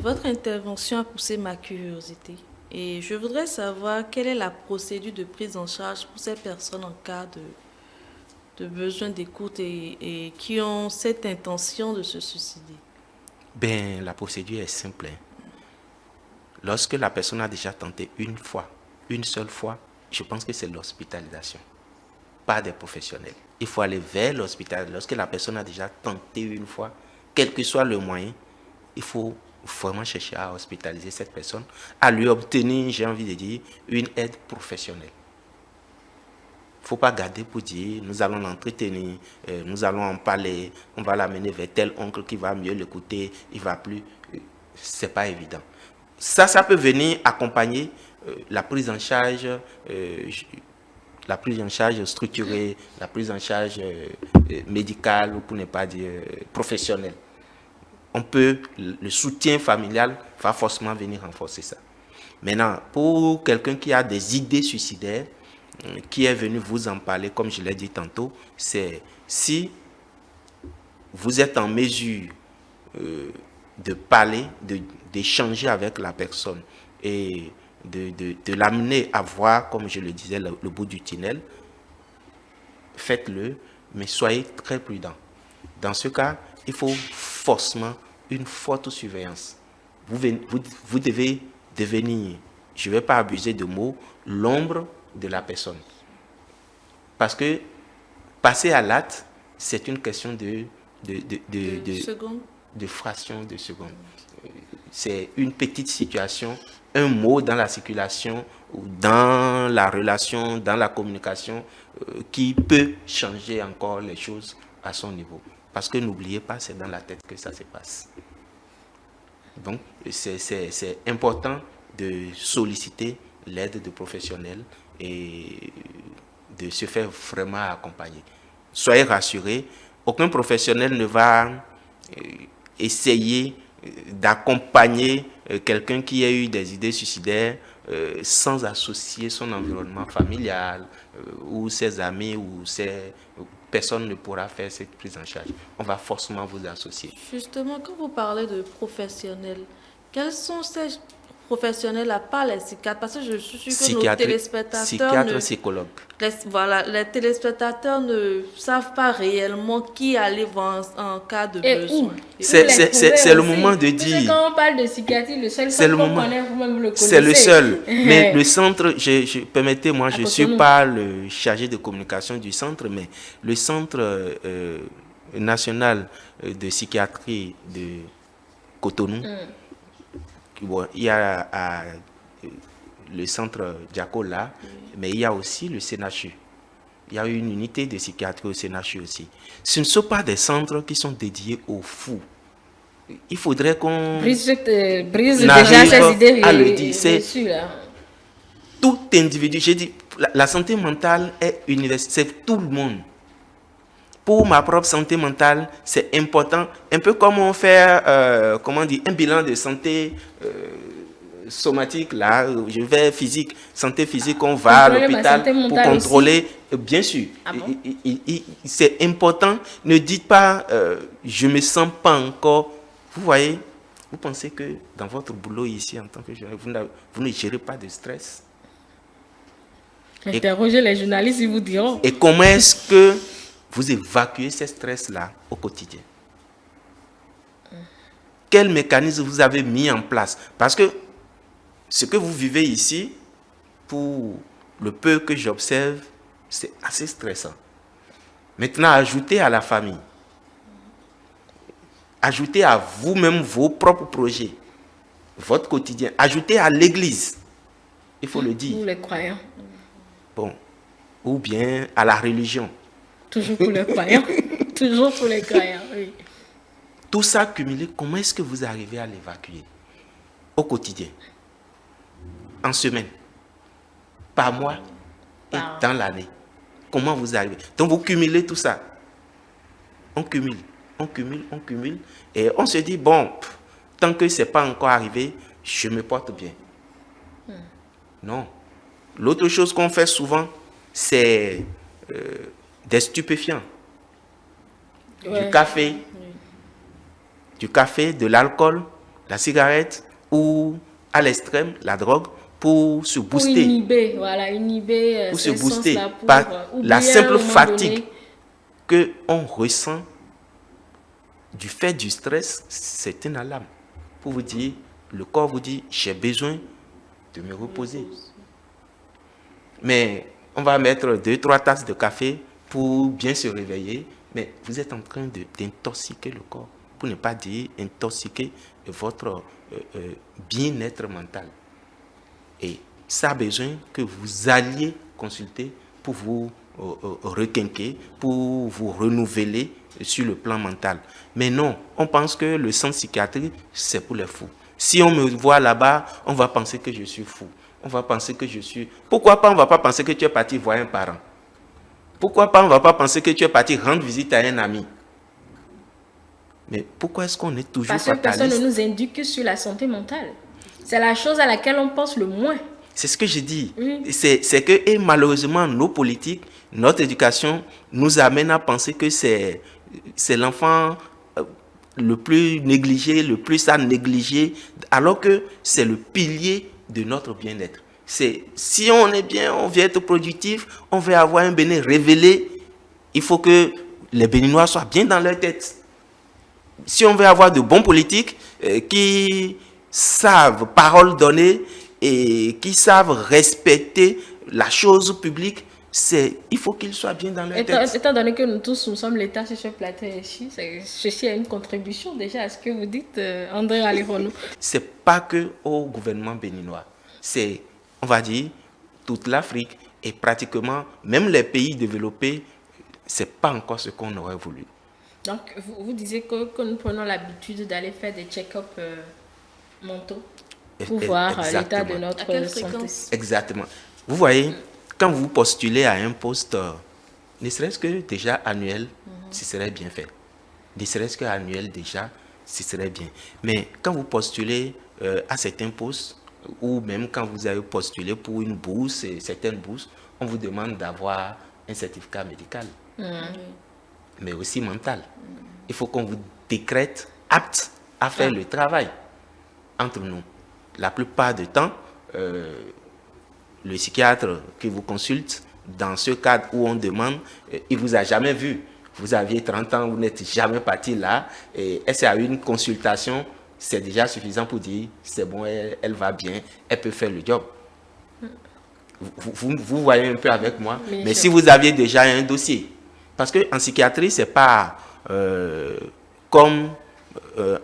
votre intervention a poussé ma curiosité. Et je voudrais savoir quelle est la procédure de prise en charge pour ces personnes en cas de besoin d'écoute et qui ont cette intention de se suicider. Ben, la procédure est simple. Lorsque la personne a déjà tenté une seule fois, je pense que c'est l'hospitalisation, pas des professionnels. Il faut aller vers l'hôpital. Lorsque la personne a déjà tenté une fois, quel que soit le moyen, il faut vraiment chercher à hospitaliser cette personne, à lui obtenir, j'ai envie de dire, une aide professionnelle. Il ne faut pas garder pour dire, nous allons l'entretenir, nous allons en parler, on va l'amener vers tel oncle qui va mieux l'écouter, il ne va plus. Ce n'est pas évident. Ça peut venir accompagner la prise en charge structurée, la prise en charge médicale, ou pour ne pas dire professionnelle. Le soutien familial va forcément venir renforcer ça. Maintenant, pour quelqu'un qui a des idées suicidaires, qui est venu vous en parler, comme je l'ai dit tantôt, c'est si vous êtes en mesure de parler, d'échanger avec la personne et de l'amener à voir, comme je le disais, le bout du tunnel, faites-le, mais soyez très prudents. Dans ce cas, il faut forcément une forte surveillance. Vous devez devenir, je ne vais pas abuser de mots, l'ombre de la personne. Parce que passer à l'acte, c'est une question de fraction de seconde. C'est une petite situation, un mot dans la circulation, ou dans la relation, dans la communication, qui peut changer encore les choses à son niveau. Parce que n'oubliez pas, c'est dans la tête que ça se passe. Donc, c'est important de solliciter l'aide de professionnels et de se faire vraiment accompagner. Soyez rassurés, aucun professionnel ne va essayer d'accompagner quelqu'un qui a eu des idées suicidaires sans associer son environnement familial ou ses amis ou personne ne pourra faire cette prise en charge. On va forcément vous associer. Justement, quand vous parlez de professionnels, quels sont ces professionnels à part les psychiatres? Parce que je suis sûre que nos téléspectateurs... Psychiatre, psychologue. Les téléspectateurs ne savent pas réellement qui aller voir en cas de besoin. C'est le moment de dire... Parce que quand on parle de psychiatrie, le seul centre qu'on connaît, vous-même vous le connaissez. C'est le seul. Mais le centre, permettez-moi, je ne suis pas le chargé de communication du centre, mais le centre national de psychiatrie de Cotonou, bon, il y a le centre Diaco là, mais il y a aussi le CNHU. Il y a une unité de psychiatrie au CNHU aussi. Ce ne sont pas des centres qui sont dédiés aux fous. Il faudrait qu'on brise déjà ces idées à le dire. C'est tout individu. J'ai dit, la santé mentale est universelle, c'est tout le monde. Pour ma propre santé mentale, c'est important. Un peu comme on fait un bilan de santé somatique, là, je vais physique, santé physique, on va à l'hôpital pour contrôler. Aussi. Bien sûr, c'est important. Ne dites pas, je ne me sens pas encore. Vous voyez, vous pensez que dans votre boulot ici, en tant que journaliste, vous ne gérez pas de stress? Interrogez les journalistes, ils vous diront. Et comment est-ce que vous évacuez ces stress-là au quotidien? Quel mécanisme vous avez mis en place? Parce que ce que vous vivez ici, pour le peu que j'observe, c'est assez stressant. Maintenant, ajoutez à la famille. Ajoutez à vous-même vos propres projets, votre quotidien. Ajoutez à l'église, il faut le dire. Pour les croyants. Bon, ou bien à la religion. Toujours pour les croyants. Toujours pour les croyants, oui. Tout ça cumulé, comment est-ce que vous arrivez à l'évacuer au quotidien, en semaine, par mois et dans l'année? Comment vous arrivez? Donc vous cumulez tout ça. On cumule. Et on se dit, bon, tant que ce n'est pas encore arrivé, je me porte bien. Non. L'autre chose qu'on fait souvent, c'est des stupéfiants. Du café, de l'alcool, la cigarette ou à l'extrême, la drogue pour se booster. Pour se booster par la simple fatigue qu'on ressent du fait du stress. C'est une alarme pour vous dire, le corps vous dit, j'ai besoin de me reposer. Mais on va mettre 2-3 tasses de café pour bien se réveiller, mais vous êtes en train d'intoxiquer le corps, pour ne pas dire intoxiquer votre bien-être mental. Et ça a besoin que vous alliez consulter pour vous requinquer, pour vous renouveler sur le plan mental. Mais non, on pense que le centre psychiatrique, c'est pour les fous. Si on me voit là-bas, on va penser que je suis fou. On va penser que je suis... Pourquoi pas on ne va pas penser que tu es parti voir un parent? Pourquoi pas on ne va pas penser que tu es parti rendre visite à un ami? Mais pourquoi est-ce qu'on est toujours fataliste? Parce que personne ne nous indique sur la santé mentale. C'est la chose à laquelle on pense le moins. C'est ce que je dis. Oui. C'est que, et malheureusement, nos politiques, notre éducation nous amène à penser que c'est l'enfant le plus négligé, le plus à négliger, alors que c'est le pilier de notre bien-être. Si on est bien, on veut être productif, on veut avoir un béné révélé, Il faut que les Béninois soient bien dans leur tête. Si on veut avoir de bons politiques qui savent parole donnée et qui savent respecter la chose publique, il faut qu'ils soient bien dans leur tête. Étant donné que nous tous, nous sommes l'État sur ce plateau ici, ceci a une contribution déjà à ce que vous dites, André Alironou. Ce n'est pas que au gouvernement béninois, c'est, on va dire, toute l'Afrique et pratiquement même les pays développés, ce n'est pas encore ce qu'on aurait voulu. Donc, vous disiez que nous prenons l'habitude d'aller faire des check-up mentaux pour voir l'état de notre santé. Exactement. Vous voyez, quand vous postulez à un poste, ne serait-ce que déjà annuel, ce serait bien fait. Ne serait-ce que annuel déjà, ce serait bien. Mais quand vous postulez à certains postes, ou même quand vous avez postulé pour une bourse, certaines bourses, on vous demande d'avoir un certificat médical, mais aussi mental. Il faut qu'on vous décrète apte à faire le travail. Entre nous, la plupart du temps, le psychiatre qui vous consulte, dans ce cadre où on demande, il ne vous a jamais vu. Vous aviez 30 ans, vous n'êtes jamais parti là. Et c'est à une consultation, c'est déjà suffisant pour dire, c'est bon, elle va bien, elle peut faire le job. Vous voyez un peu avec moi. Mais si vous aviez déjà un dossier, parce qu'en psychiatrie, ce n'est pas comme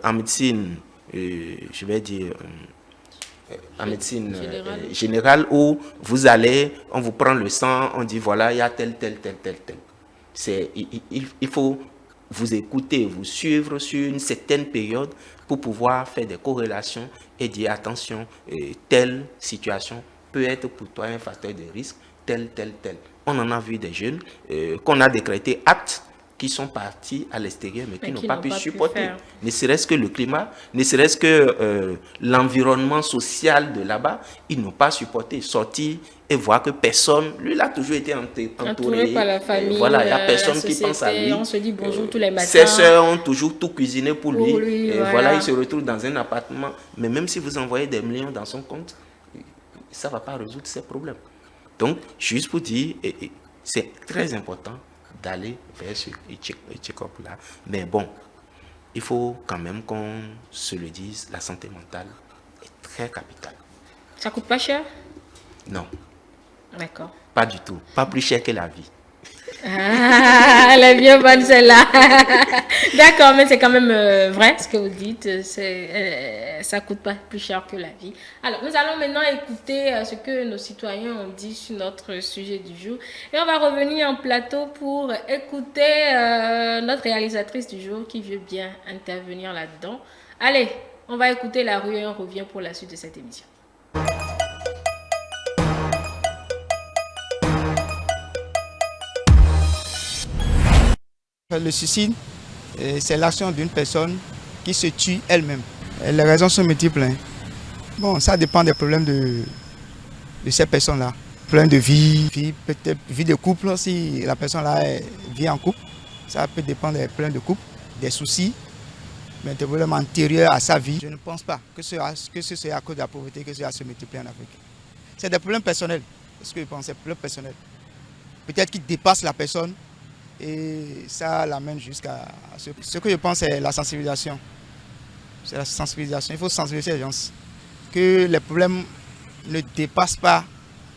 en médecine, je vais dire, en médecine générale, où vous allez, on vous prend le sang, on dit voilà, il y a tel. Il faut vous écouter, vous suivre sur une certaine période pour pouvoir faire des corrélations et dire attention, telle situation peut être pour toi un facteur de risque, tel. On en a vu des jeunes qu'on a décrétés aptes, qui sont partis à l'extérieur mais qui n'ont pas pu supporter. Ne serait-ce que le climat, ne serait-ce que l'environnement social de là-bas, ils n'ont pas supporté. Sortir et voir que personne, lui il a toujours été entouré par la famille, voilà, il n'y a personne qui pense à lui. On se dit bonjour tous les matins. Ses soeurs ont toujours tout cuisiné pour lui. Voilà, il se retrouve dans un appartement. Mais même si vous envoyez des millions dans son compte, ça ne va pas résoudre ses problèmes. Donc, juste pour dire, c'est très important d'aller vers ce check-up-là. Mais bon, il faut quand même qu'on se le dise, la santé mentale est très capitale. Ça coûte pas cher? Non. D'accord. Pas du tout. Pas plus cher que la vie. Ah, elle est bien bonne celle-là. D'accord, mais c'est quand même vrai ce que vous dites. Ça coûte pas plus cher que la vie. Alors, nous allons maintenant écouter ce que nos citoyens ont dit sur notre sujet du jour. Et on va revenir en plateau pour écouter notre réalisatrice du jour qui veut bien intervenir là-dedans. Allez, on va écouter la rue et on revient pour la suite de cette émission. Le suicide, c'est l'action d'une personne qui se tue elle-même. Les raisons sont multiples. Bon, ça dépend des problèmes de ces personnes-là. Problèmes de vie, peut-être vie de couple, si la personne-là vit en couple. Ça peut dépendre des problèmes de couple, des soucis, mais des problèmes antérieurs à sa vie. Je ne pense pas que ce soit à cause de la pauvreté que cela se multiplie en Afrique. C'est des problèmes personnels. Ce que je pense, c'est des problèmes personnels. Peut-être qu'ils dépassent la personne. Et ça l'amène jusqu'à ce que je pense, c'est la sensibilisation. C'est la sensibilisation. Il faut sensibiliser les gens. Que les problèmes ne dépassent pas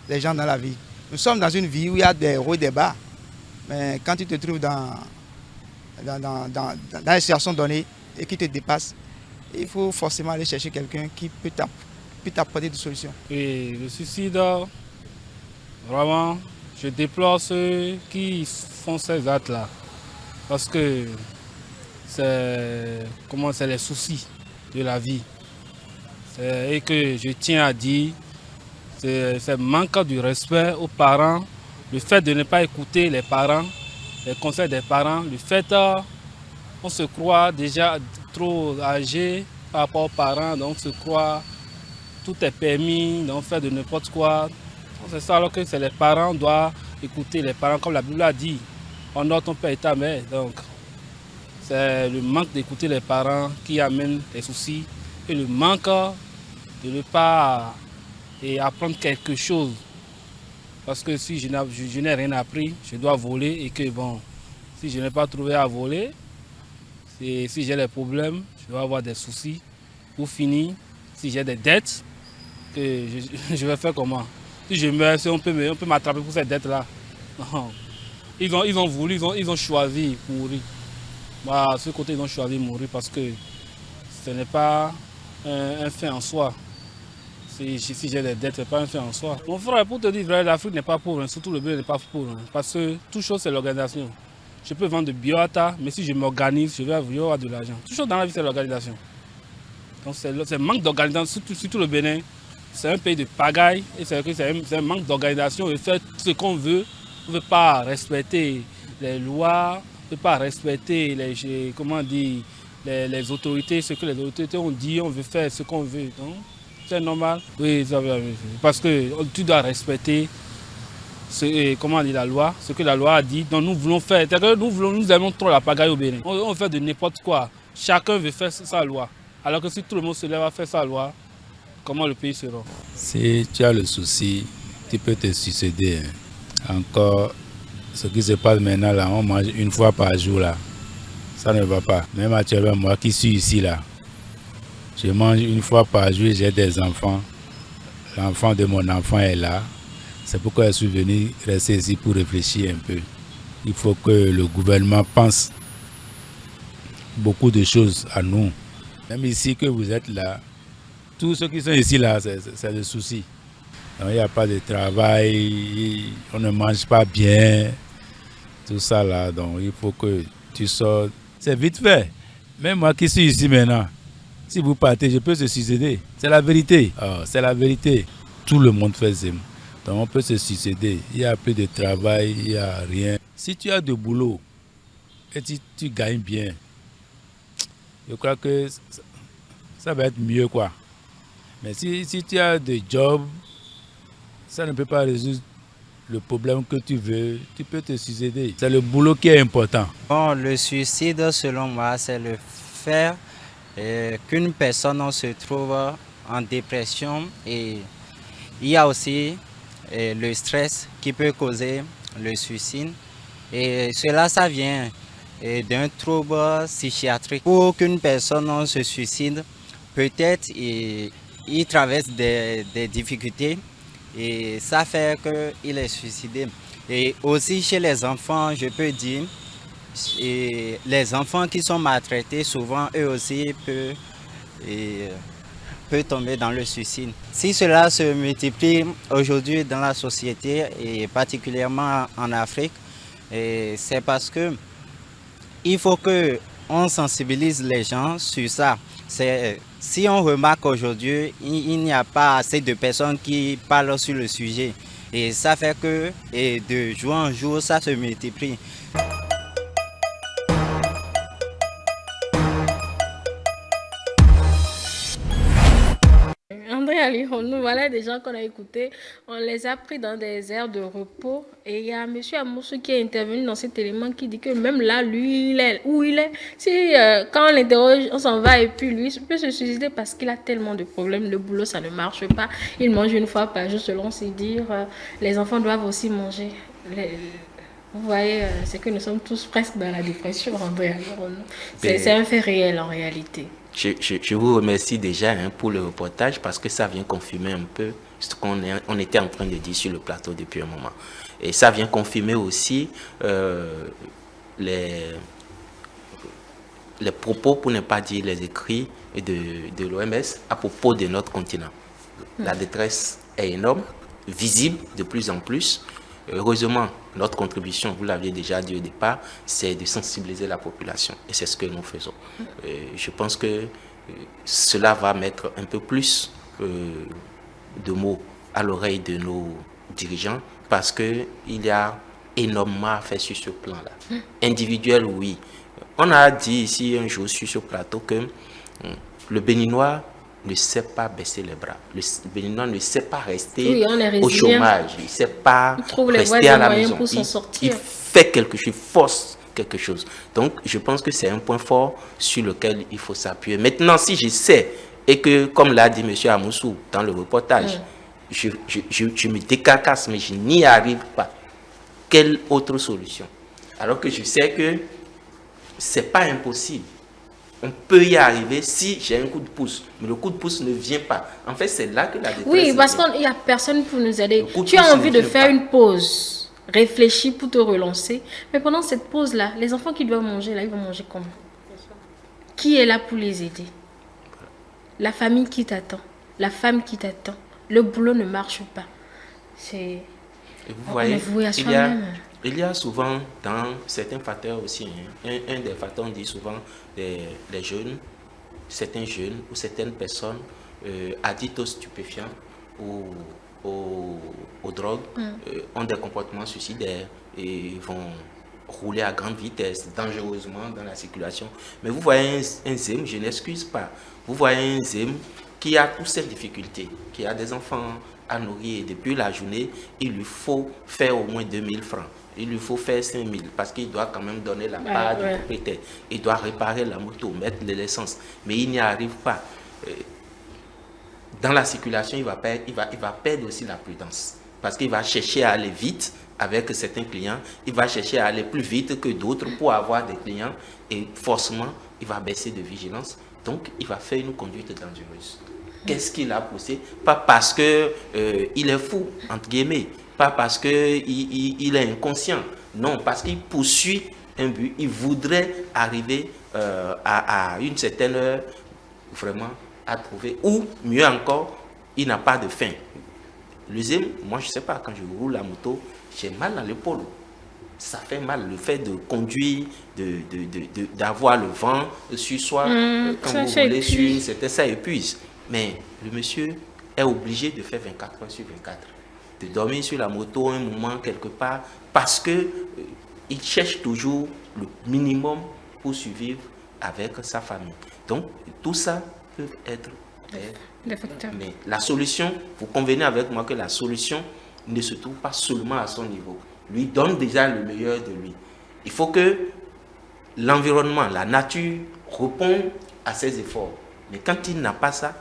les gens dans la vie. Nous sommes dans une vie où il y a des hauts et des bas. Mais quand tu te trouves dans une situation donnée et qui te dépasse, il faut forcément aller chercher quelqu'un qui peut t'apporter des solutions. Et le suicide, vraiment, je déplore ceux qui font ces actes-là, parce que c'est les soucis de la vie. Et que je tiens à dire, c'est manque du respect aux parents, le fait de ne pas écouter les parents, les conseils des parents, le fait on se croit déjà trop âgé par rapport aux parents, donc on se croit tout est permis, donc faire de n'importe quoi. C'est ça alors que c'est les parents doivent écouter les parents, comme la Bible a dit, honore ton père et ta mère. Donc c'est le manque d'écouter les parents qui amène les soucis et le manque de ne pas apprendre quelque chose. Parce que si je n'ai rien appris, je dois voler et que bon, Si je n'ai pas trouvé à voler, et si j'ai des problèmes, je vais avoir des soucis. Pour finir, si j'ai des dettes, je vais faire comment? Si je meurs, si on peut m'attraper pour ces dettes-là. Ils ont voulu, ils ont choisi mourir. À ce côté, ils ont choisi mourir parce que ce n'est pas un fait en soi. Si j'ai des dettes, ce n'est pas un fait en soi. Mon frère, pour te dire vrai, l'Afrique n'est pas pauvre, surtout le blé n'est pas pauvre. Parce que toute chose, c'est l'organisation. Je peux vendre de bioata, mais si je m'organise, je vais avoir de l'argent. Toute chose dans la vie, c'est l'organisation. Donc c'est un manque d'organisation, surtout le Bénin. C'est un pays de pagaille et c'est un manque d'organisation. Et faire ce qu'on veut, on ne veut pas respecter les lois, on ne veut pas respecter les autorités, ce que les autorités ont dit, on veut faire ce qu'on veut. Donc c'est normal. Oui, parce que tu dois respecter la loi, ce que la loi a dit. Donc nous voulons faire. Nous aimons trop la pagaille au Bénin. On fait de n'importe quoi. Chacun veut faire sa loi. Alors que si tout le monde se lève à faire sa loi, comment le pays sera? Si tu as le souci, tu peux te suicider. Encore, ce qui se passe maintenant, là, on mange une fois par jour. Là. Ça ne va pas. Même actuellement, moi qui suis ici, là, je mange une fois par jour, j'ai des enfants. L'enfant de mon enfant est là. C'est pourquoi je suis venu rester ici pour réfléchir un peu. Il faut que le gouvernement pense beaucoup de choses à nous. Même ici que vous êtes là, tous ceux qui sont ici là, c'est le souci. Donc, il n'y a pas de travail, on ne mange pas bien, tout ça là. Donc il faut que tu sortes. C'est vite fait. Même moi qui suis ici maintenant, si vous partez, je peux se suicider. C'est la vérité. C'est la vérité. Tout le monde fait ça. Donc on peut se suicider. Il n'y a plus de travail, il n'y a rien. Si tu as de boulot et tu gagnes bien, je crois que ça va être mieux quoi. Mais si tu as des jobs, ça ne peut pas résoudre le problème que tu veux. Tu peux te suicider. C'est le boulot qui est important. Bon, le suicide, selon moi, c'est le fait qu'une personne se trouve en dépression et il y a aussi le stress qui peut causer le suicide. Et cela, ça vient d'un trouble psychiatrique. Pour qu'une personne se suicide, peut-être il traverse des difficultés et ça fait qu'il est suicidé. Et aussi chez les enfants, je peux dire, les enfants qui sont maltraités, souvent eux aussi peuvent tomber dans le suicide. Si cela se multiplie aujourd'hui dans la société et particulièrement en Afrique, c'est parce que il faut qu'on sensibilise les gens sur ça. Si on remarque aujourd'hui, il n'y a pas assez de personnes qui parlent sur le sujet. Et ça fait que de jour en jour, ça se multiplie. André Alironou, voilà des gens qu'on a écoutés. On les a pris dans des aires de repos. Et il y a M. Amoussou qui est intervenu dans cet élément qui dit que même là, lui, il est où il est. Si quand on l'interroge, on s'en va et puis lui, il peut se suicider parce qu'il a tellement de problèmes. Le boulot, ça ne marche pas. Il mange une fois par jour selon ses dires. Les enfants doivent aussi manger. Vous voyez, c'est que nous sommes tous presque dans la dépression, André Alironou. C'est un fait réel en réalité. Je vous remercie déjà pour le reportage parce que ça vient confirmer un peu ce qu'on était en train de dire sur le plateau depuis un moment. Et ça vient confirmer aussi les propos, pour ne pas dire les écrits de l'OMS à propos de notre continent. La détresse est énorme, visible de plus en plus. Heureusement, notre contribution, vous l'aviez déjà dit au départ, c'est de sensibiliser la population. Et c'est ce que nous faisons. Je pense que cela va mettre un peu plus de mots à l'oreille de nos dirigeants parce qu'il y a énormément à faire sur ce plan-là. Individuel, oui. On a dit ici un jour sur ce plateau que le Béninois ne sait pas baisser les bras. Le Béninois ne sait pas rester au chômage. Il ne sait pas rester à la maison. Il fait quelque chose, il force quelque chose. Donc, je pense que c'est un point fort sur lequel il faut s'appuyer. Maintenant, si je sais, et que, comme l'a dit M. Amoussou dans le reportage, je me décarcasse, mais je n'y arrive pas, quelle autre solution? Alors que je sais que c'est pas impossible. On peut y arriver si j'ai un coup de pouce. Mais le coup de pouce ne vient pas. En fait, c'est là que la détresse Oui, parce vient. qu'il n'y a personne pour nous aider. Le coup de Tu as pouce envie ne de vient faire pas. une pause, réfléchir pour te relancer. Mais pendant cette pause-là, les enfants qui doivent manger, là, ils vont manger comment? Qui est là pour les aider? La famille qui t'attend, la femme qui t'attend. Le boulot ne marche pas. C'est... Et vous On voyez, est voué à il y a, soi-même. il y a souvent dans certains facteurs aussi, hein, un des facteurs, on dit souvent, les jeunes, certains jeunes ou certaines personnes addictes aux stupéfiants ou aux drogues ont des comportements suicidaires et vont rouler à grande vitesse, dangereusement dans la circulation. Mais vous voyez un ZEM, je n'excuse pas, vous voyez un ZEM qui a toutes ces difficultés, qui a des enfants à nourrir et depuis la journée, il lui faut faire au moins 2000 francs. Il lui faut faire 5000 parce qu'il doit quand même donner la part du propriétaire. Il doit réparer la moto, mettre de l'essence. Mais il n'y arrive pas. Dans la circulation, il va perdre aussi la prudence. Parce qu'il va chercher à aller vite avec certains clients. Il va chercher à aller plus vite que d'autres pour avoir des clients. Et forcément, il va baisser de vigilance. Donc, il va faire une conduite dangereuse. Qu'est-ce qui l'a poussé? Pas parce que il est fou, entre guillemets. Pas parce qu'il est inconscient. Non, parce qu'il poursuit un but. Il voudrait arriver à une certaine heure, vraiment, à trouver. Ou, mieux encore, il n'a pas de faim. Le deuxième, moi, je ne sais pas, quand je roule la moto, j'ai mal dans l'épaule. Ça fait mal, le fait de conduire, d'avoir le vent sur soi, quand vous roulez sur une certaine, ça épuise. Mais le monsieur est obligé de faire 24 heures sur 24. De dormir sur la moto un moment quelque part parce que il cherche toujours le minimum pour survivre avec sa famille. Donc, tout ça peut être des facteurs. Mais la solution, vous convenez avec moi que la solution ne se trouve pas seulement à son niveau. Lui donne déjà le meilleur de lui. Il faut que l'environnement, la nature réponde à ses efforts. Mais quand il n'a pas ça,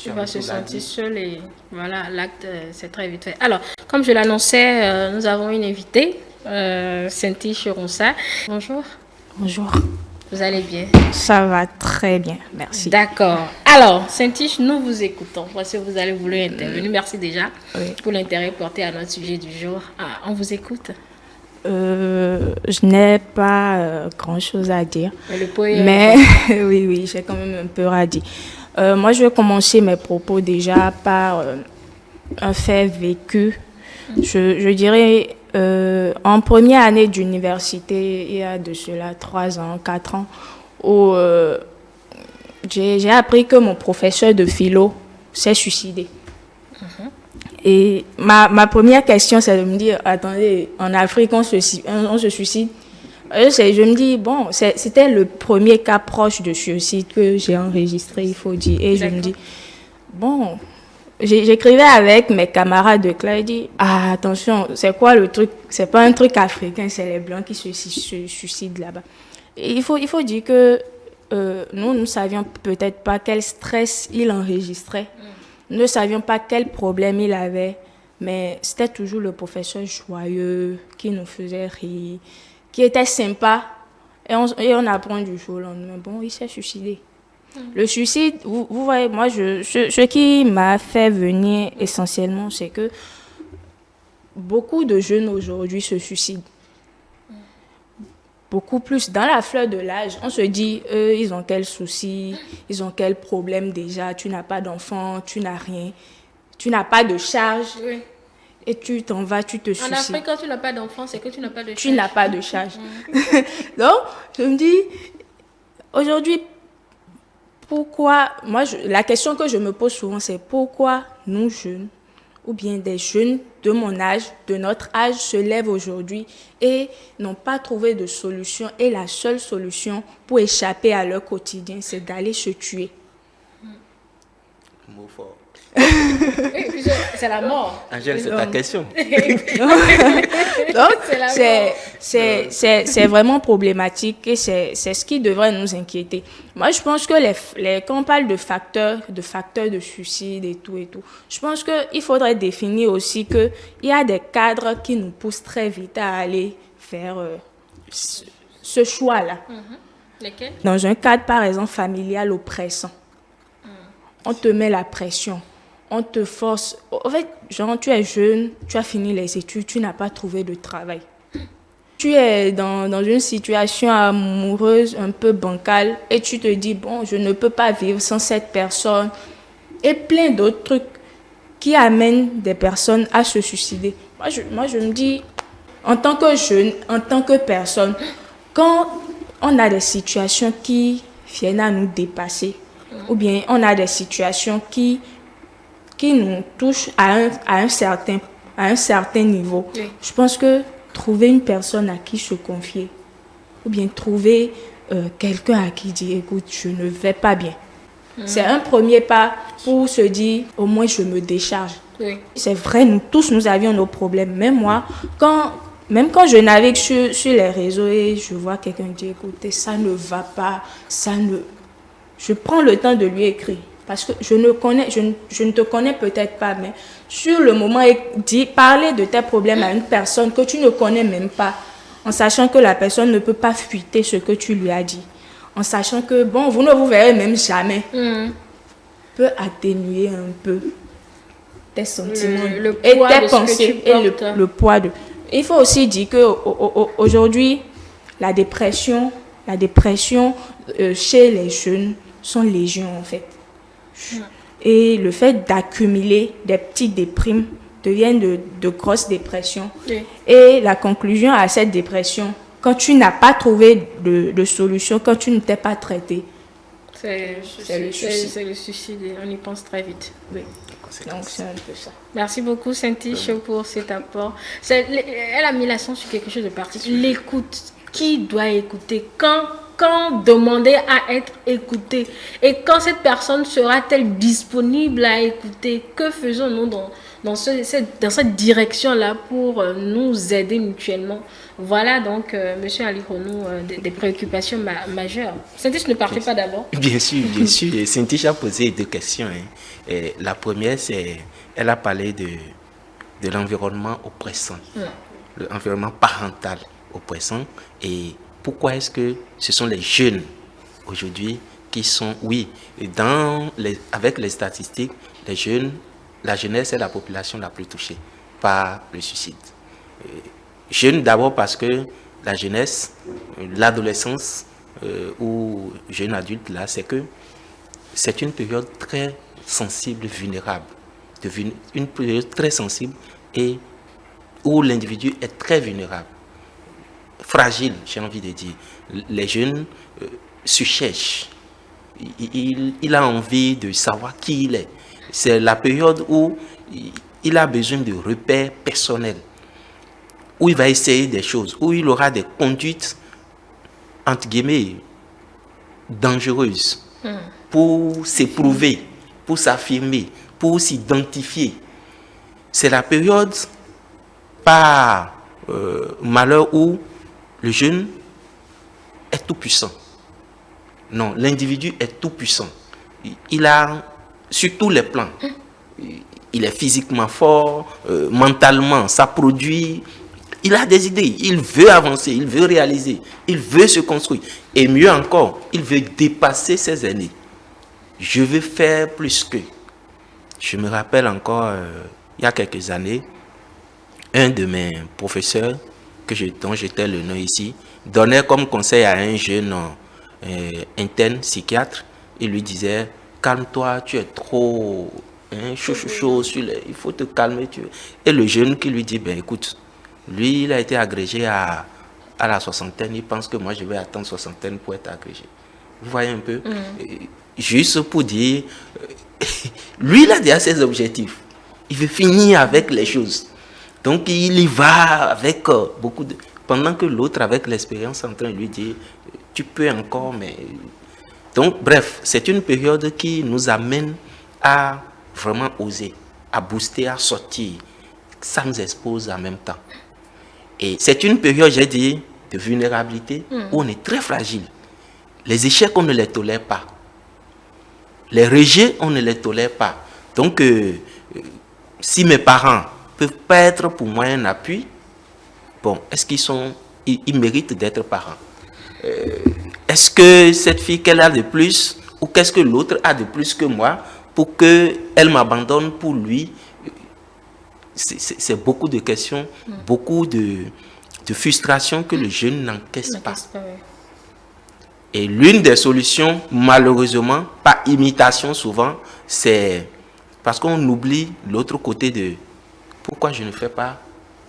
il va se sentir seul et voilà, l'acte, c'est très vite fait. Alors, comme je l'annonçais, nous avons une invitée, Cynthia Chironsa. Bonjour. Bonjour. Vous allez bien? Ça va très bien, merci. D'accord. Alors, Cynthia, nous vous écoutons parce que vous allez vouloir intervenir. Merci déjà pour l'intérêt porté à notre sujet du jour. Ah, on vous écoute. Je n'ai pas grand-chose à dire. Mais oui, j'ai quand même un peu à dire. Moi, je vais commencer mes propos déjà par un fait vécu. Je dirais, en première année d'université, il y a de cela 3 ans, 4 ans, où j'ai appris que mon professeur de philo s'est suicidé. Et ma première question, c'est de me dire, attendez, en Afrique, on se suicide. Je me dis, bon, c'était le premier cas proche de suicide que j'ai enregistré, il faut dire. Et je me dis, bon, j'écrivais avec mes camarades de classe, je dis, ah, attention, c'est quoi le truc? C'est pas un truc africain, c'est les Blancs qui se suicident là-bas. Et il faut dire que nous ne savions peut-être pas quel stress il enregistrait. Nous ne savions pas quel problème il avait, mais c'était toujours le professeur joyeux qui nous faisait rire, qui était sympa, et on apprend du jour au lendemain, bon, il s'est suicidé. Le suicide, vous voyez, moi, ce qui m'a fait venir essentiellement, c'est que beaucoup de jeunes aujourd'hui se suicident. Beaucoup plus. Dans la fleur de l'âge, on se dit, eux, ils ont quel souci, ils ont quel problème déjà, tu n'as pas d'enfant, tu n'as rien, tu n'as pas de charge, et tu t'en vas, tu te suicides. En Afrique, quand tu n'as pas d'enfant, c'est que tu n'as pas de charge. Tu n'as pas de charge. Donc, je me dis, aujourd'hui, pourquoi, la question que je me pose souvent, c'est pourquoi nous jeunes, ou bien des jeunes de mon âge, de notre âge, se lèvent aujourd'hui et n'ont pas trouvé de solution. Et la seule solution pour échapper à leur quotidien, c'est d'aller se tuer. Mot fort. C'est la mort. Angèle, c'est ta question. Donc, c'est vraiment problématique et c'est ce qui devrait nous inquiéter. Moi, je pense que quand on parle de facteurs de suicide et tout, je pense qu'il faudrait définir aussi qu'il y a des cadres qui nous poussent très vite à aller vers ce choix-là. Lesquels? Dans un cadre, par exemple, familial oppressant. On te met la pression. On te force. En fait, genre, tu es jeune, tu as fini les études, tu n'as pas trouvé de travail. Tu es dans une situation amoureuse un peu bancale et tu te dis, bon, je ne peux pas vivre sans cette personne. Et plein d'autres trucs qui amènent des personnes à se suicider. Moi, je me dis, en tant que jeune, en tant que personne, quand on a des situations qui viennent à nous dépasser, ou bien on a des situations qui nous touchent à un certain niveau, Oui. je pense que trouver une personne à qui se confier, ou bien trouver quelqu'un à qui dire, écoute, je ne vais pas bien. C'est un premier pas pour se dire, au moins je me décharge. Oui. C'est vrai, nous tous, nous avions nos problèmes. Même moi, même quand je navigue sur les réseaux et je vois quelqu'un dire, écoutez, ça ne va pas, je prends le temps de lui écrire. Parce que je ne te connais peut-être pas, mais sur le moment, parler de tes problèmes à une personne que tu ne connais même pas, en sachant que la personne ne peut pas fuiter ce que tu lui as dit, en sachant que, bon, vous ne vous verrez même jamais, peut atténuer un peu tes sentiments le et poids tes de ce que pensées tu et portes. le poids de... Il faut aussi dire qu'aujourd'hui, la dépression chez les jeunes sont légion en fait. Et le fait d'accumuler des petites déprimes deviennent de grosses dépressions. Oui. Et la conclusion à cette dépression, quand tu n'as pas trouvé de solution, quand tu ne t'es pas traité, C'est le suicide. C'est le suicide et on y pense très vite. oui. Donc c'est un peu ça. Merci beaucoup, Saint-Tiche, pour cet apport. Elle a mis l'accent sur quelque chose de particulier. L'écoute. Qui doit écouter? Quand demander à être écouté? Et quand cette personne sera-t-elle disponible à écouter? Que faisons-nous dans cette direction-là pour nous aider mutuellement? Voilà donc, Monsieur Ali Ronou, des préoccupations majeures. Saint-Tiche, ne partez pas d'abord. Bien sûr, bien sûr. Et Saint-Tiche a posé deux questions. Et la première, c'est, elle a parlé de l'environnement oppressant, l'environnement parental oppressant. Et pourquoi est-ce que ce sont les jeunes aujourd'hui qui sont, avec les statistiques, les jeunes, la jeunesse est la population la plus touchée par le suicide. Jeunes d'abord parce que la jeunesse, l'adolescence ou jeune adulte là, c'est une période très sensible, vulnérable, une période très sensible et où l'individu est très vulnérable, fragile, j'ai envie de dire. Les jeunes se cherchent, il a envie de savoir qui il est. C'est la période où il a besoin de repères personnels, où il va essayer des choses, où il aura des conduites, entre guillemets, dangereuses, pour s'éprouver, pour s'affirmer, pour s'identifier. C'est la période, par malheur, où le jeune est tout puissant. Non, l'individu est tout puissant. Il a, sur tous les plans, il est physiquement fort, mentalement, ça produit. Il a des idées, il veut avancer, il veut réaliser, il veut se construire. Et mieux encore, il veut dépasser ses aînés. Je veux faire plus qu'eux. Je me rappelle encore, il y a quelques années, un de mes professeurs, dont j'étais le nom ici, donnait comme conseil à un jeune interne psychiatre. Il lui disait, calme-toi, tu es trop chaud, il faut te calmer. Et le jeune qui lui dit, ben écoute, lui, il a été agrégé à la soixantaine. Il pense que moi, je vais attendre soixantaine pour être agrégé. Vous voyez un peu? Juste pour dire, lui, il a déjà ses objectifs. Il veut finir avec les choses. Donc, il y va avec beaucoup de... Pendant que l'autre, avec l'expérience, est en train de lui dire, tu peux encore, mais... Donc, bref, c'est une période qui nous amène à vraiment oser, à booster, à sortir. Ça nous expose en même temps. Et c'est une période, j'ai dit, de vulnérabilité où on est très fragile. Les échecs, on ne les tolère pas. Les rejets, on ne les tolère pas. Donc, si mes parents ne peuvent pas être pour moi un appui, bon, est-ce qu'ils il mérite d'être parent. Est-ce que cette fille qu'elle a de plus, ou qu'est-ce que l'autre a de plus que moi pour qu'elle m'abandonne pour lui? C'est beaucoup de questions, beaucoup de frustrations que le jeune n'encaisse pas. Et l'une des solutions, malheureusement, par imitation souvent, c'est parce qu'on oublie l'autre côté de pourquoi je ne fais pas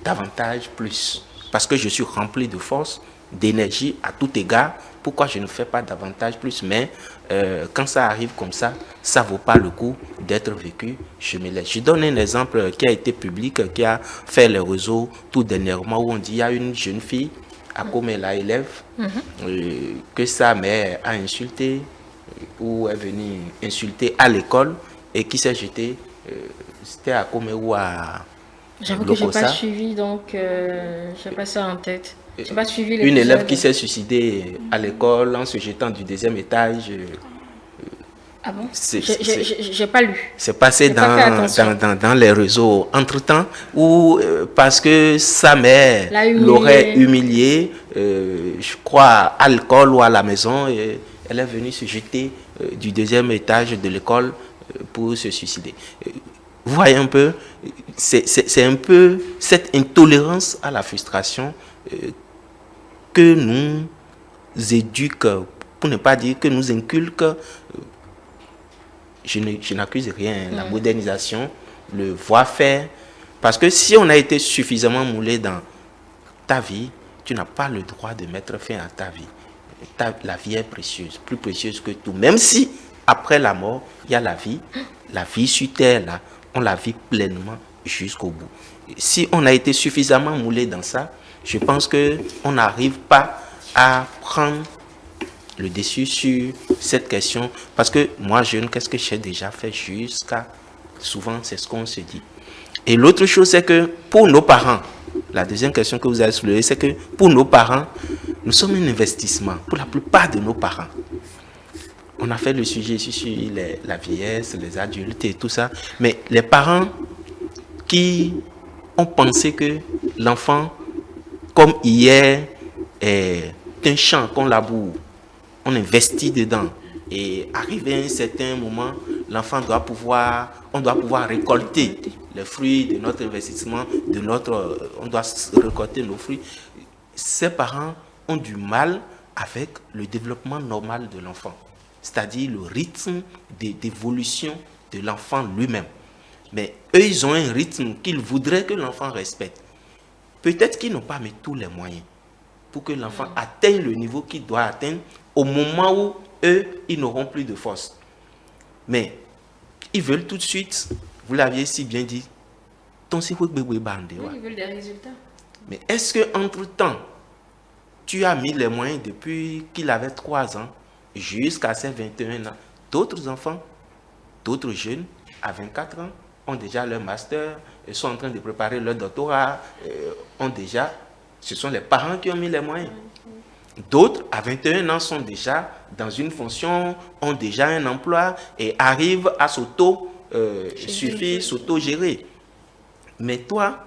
davantage plus. Parce que je suis rempli de force, d'énergie à tout égard, pourquoi je ne fais pas davantage plus. Mais quand ça arrive comme ça ne vaut pas le coup d'être vécu, je me laisse. Je donne un exemple qui a été public, qui a fait les réseaux tout dernièrement, où on dit il y a une jeune fille, à Komela élève, que sa mère a insulté, ou est venue insulter à l'école, et qui s'est jetée, c'était à Komé ou à... J'avoue que je n'ai pas suivi, donc je n'ai pas ça en tête. J'ai pas suivi une élève qui s'est suicidée à l'école en se jetant du 2e étage. Ah bon? J'ai pas lu. C'est passé dans les réseaux entre-temps, ou parce que sa mère l'aurait humiliée, je crois, à l'école ou à la maison, et elle est venue se jeter du 2e étage de l'école pour se suicider. Vous voyez un peu, c'est un peu cette intolérance à la frustration que nous éduquons, pour ne pas dire que nous inculquons. Je n'accuse rien, la modernisation, le voir-faire. Parce que si on a été suffisamment moulé dans ta vie, tu n'as pas le droit de mettre fin à ta vie. La vie est précieuse, plus précieuse que tout. Même si, après la mort, il y a la vie sur terre, là, on la vit pleinement jusqu'au bout. Si on a été suffisamment moulé dans ça, je pense qu'on n'arrive pas à prendre le dessus sur cette question. Parce que moi, jeune, qu'est-ce que j'ai déjà fait jusqu'à... Souvent, c'est ce qu'on se dit. Et l'autre chose, c'est que pour nos parents, la deuxième question que vous avez soulevée, c'est que pour nos parents, nous sommes un investissement. Pour la plupart de nos parents. On a fait le sujet ici sur la vieillesse, les adultes et tout ça. Mais les parents qui ont pensé que l'enfant, comme hier, est un champ qu'on laboure, on investit dedans. Et arrivé à un certain moment, l'enfant doit pouvoir, on doit pouvoir récolter les fruits de notre investissement, on doit récolter nos fruits. Ces parents ont du mal avec le développement normal de l'enfant. C'est-à-dire le rythme d'évolution de l'enfant lui-même. Mais eux, ils ont un rythme qu'ils voudraient que l'enfant respecte. Peut-être qu'ils n'ont pas mis tous les moyens pour que l'enfant atteigne le niveau qu'il doit atteindre au moment où eux, ils n'auront plus de force. Mais ils veulent tout de suite, vous l'aviez si bien dit, ils veulent des résultats. Mais est-ce qu'entre-temps, tu as mis les moyens depuis qu'il avait 3 ans jusqu'à ses 21 ans? D'autres enfants, d'autres jeunes, à 24 ans, ont déjà leur master, sont en train de préparer leur doctorat, ce sont les parents qui ont mis les moyens. D'autres, à 21 ans, sont déjà dans une fonction, ont déjà un emploi et arrivent à s'auto-suffire, s'auto-gérer. Mais toi,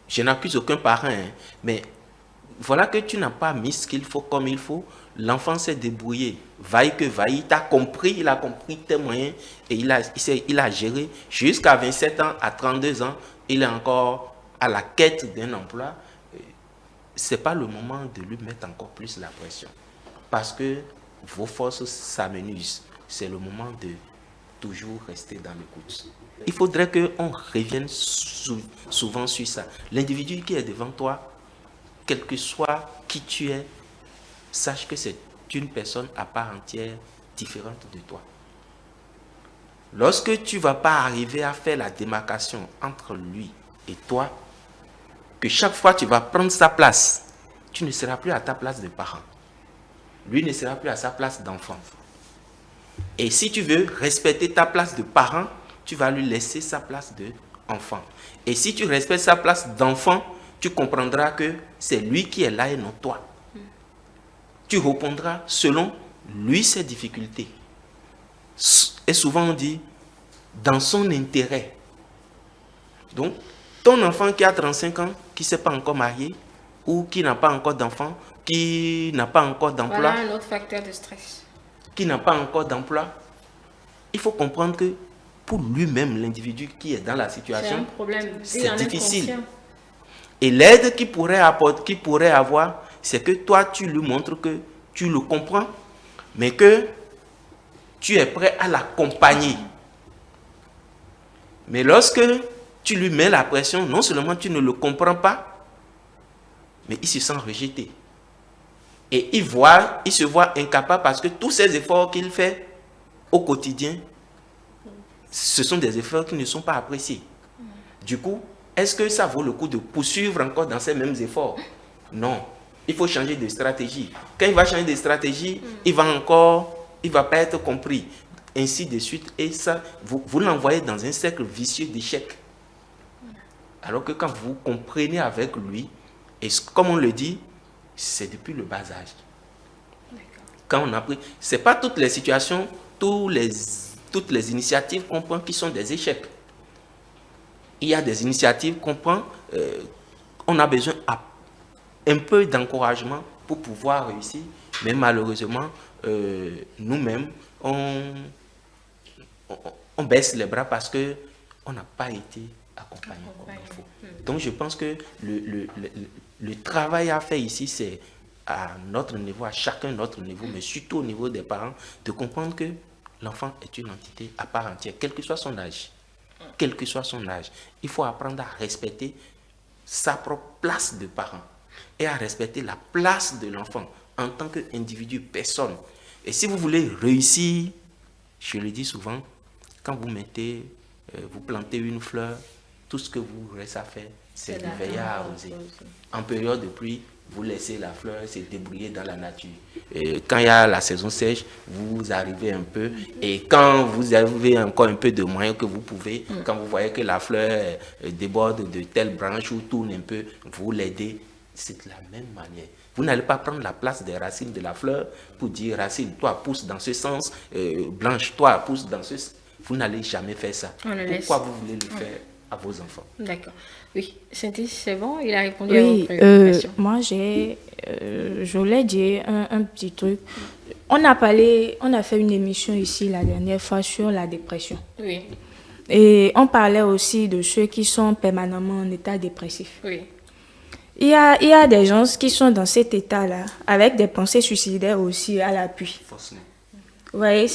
je n'accuse aucun parent, mais voilà que tu n'as pas mis ce qu'il faut comme il faut. L'enfant s'est débrouillé, vaille que vaille, il t'a compris, il a compris tes moyens et il a géré jusqu'à 27 ans, à 32 ans, il est encore à la quête d'un emploi. Ce n'est pas le moment de lui mettre encore plus la pression parce que vos forces s'amenuisent. C'est le moment de toujours rester dans l'écoute. Il faudrait qu'on revienne souvent sur ça. L'individu qui est devant toi, quel que soit qui tu es, sache que c'est une personne à part entière différente de toi. Lorsque tu ne vas pas arriver à faire la démarcation entre lui et toi, que chaque fois tu vas prendre sa place, tu ne seras plus à ta place de parent. Lui ne sera plus à sa place d'enfant. Et si tu veux respecter ta place de parent, tu vas lui laisser sa place d'enfant. Et si tu respectes sa place d'enfant, tu comprendras que c'est lui qui est là et non toi. Tu répondras selon lui ses difficultés. Et souvent on dit, dans son intérêt. Donc, ton enfant qui a 35 ans, qui ne s'est pas encore marié, ou qui n'a pas encore d'enfant, qui n'a pas encore d'emploi, Voilà un autre facteur de stress. qui n'a pas encore d'emploi, il faut comprendre que pour lui-même, l'individu qui est dans la C'est situation, un problème. Il c'est en est difficile. conscient. Et l'aide qu'il pourrait apporter, qu'il pourrait avoir, c'est que toi, tu lui montres que tu le comprends, mais que tu es prêt à l'accompagner. Mais lorsque tu lui mets la pression, non seulement tu ne le comprends pas, mais il se sent rejeté. Et il se voit incapable parce que tous ces efforts qu'il fait au quotidien, ce sont des efforts qui ne sont pas appréciés. Du coup, est-ce que ça vaut le coup de poursuivre encore dans ces mêmes efforts? Non. Il faut changer de stratégie. Quand il va changer de stratégie, il va pas être compris. Ainsi de suite. Et ça, vous l'envoyez dans un cercle vicieux d'échecs. Alors que quand vous comprenez avec lui, et comme on le dit, c'est depuis le bas âge. Quand on a pris, c'est pas toutes les situations, toutes les initiatives qu'on prend qui sont des échecs. Il y a des initiatives qu'on prend, on a besoin un peu d'encouragement pour pouvoir réussir, mais malheureusement, nous-mêmes, on baisse les bras parce qu'on n'a pas été accompagné comme il faut. Donc je pense que le travail à faire ici, c'est à notre niveau, à chacun notre niveau, mais surtout au niveau des parents, de comprendre que l'enfant est une entité à part entière, quel que soit son âge. Quel que soit son âge, il faut apprendre à respecter sa propre place de parent et à respecter la place de l'enfant en tant qu'individu, personne. Et si vous voulez réussir, je le dis souvent, quand vous plantez une fleur, tout ce que vous reste à faire, c'est de veiller à arroser. En période de pluie, vous laissez la fleur se débrouiller dans la nature. Et quand il y a la saison sèche, vous arrivez un peu. Et quand vous avez encore un peu de moyens que vous pouvez, quand vous voyez que la fleur déborde de telle branche ou tourne un peu, vous l'aidez. C'est de la même manière. Vous n'allez pas prendre la place des racines de la fleur pour dire, racine, toi pousse dans ce sens, blanche, toi pousse dans ce sens. Vous n'allez jamais faire ça. Pourquoi vous voulez le faire à vos enfants? D'accord. Oui, Cynthia, c'est bon, il a répondu Oui, à vos préoccupations. moi je voulais dire un petit truc. On a fait une émission ici la dernière fois sur la dépression. Oui. Et on parlait aussi de ceux qui sont permanemment en état dépressif. Oui. Il y a des gens qui sont dans cet état-là, avec des pensées suicidaires aussi à l'appui. Vous voyez,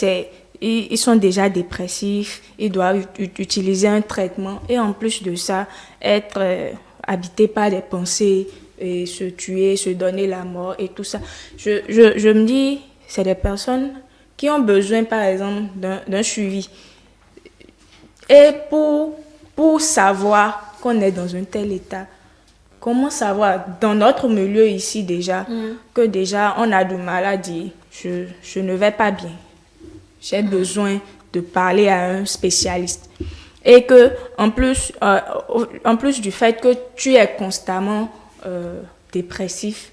ils sont déjà dépressifs, ils doivent utiliser un traitement et en plus de ça, être habités par des pensées, et se tuer, se donner la mort et tout ça. Je me dis, c'est des personnes qui ont besoin, par exemple, d'un suivi. Et pour savoir qu'on est dans un tel état, comment savoir, dans notre milieu ici déjà, que déjà on a du mal à dire, je ne vais pas bien. J'ai besoin de parler à un spécialiste. Et que, en plus du fait que tu es constamment dépressif,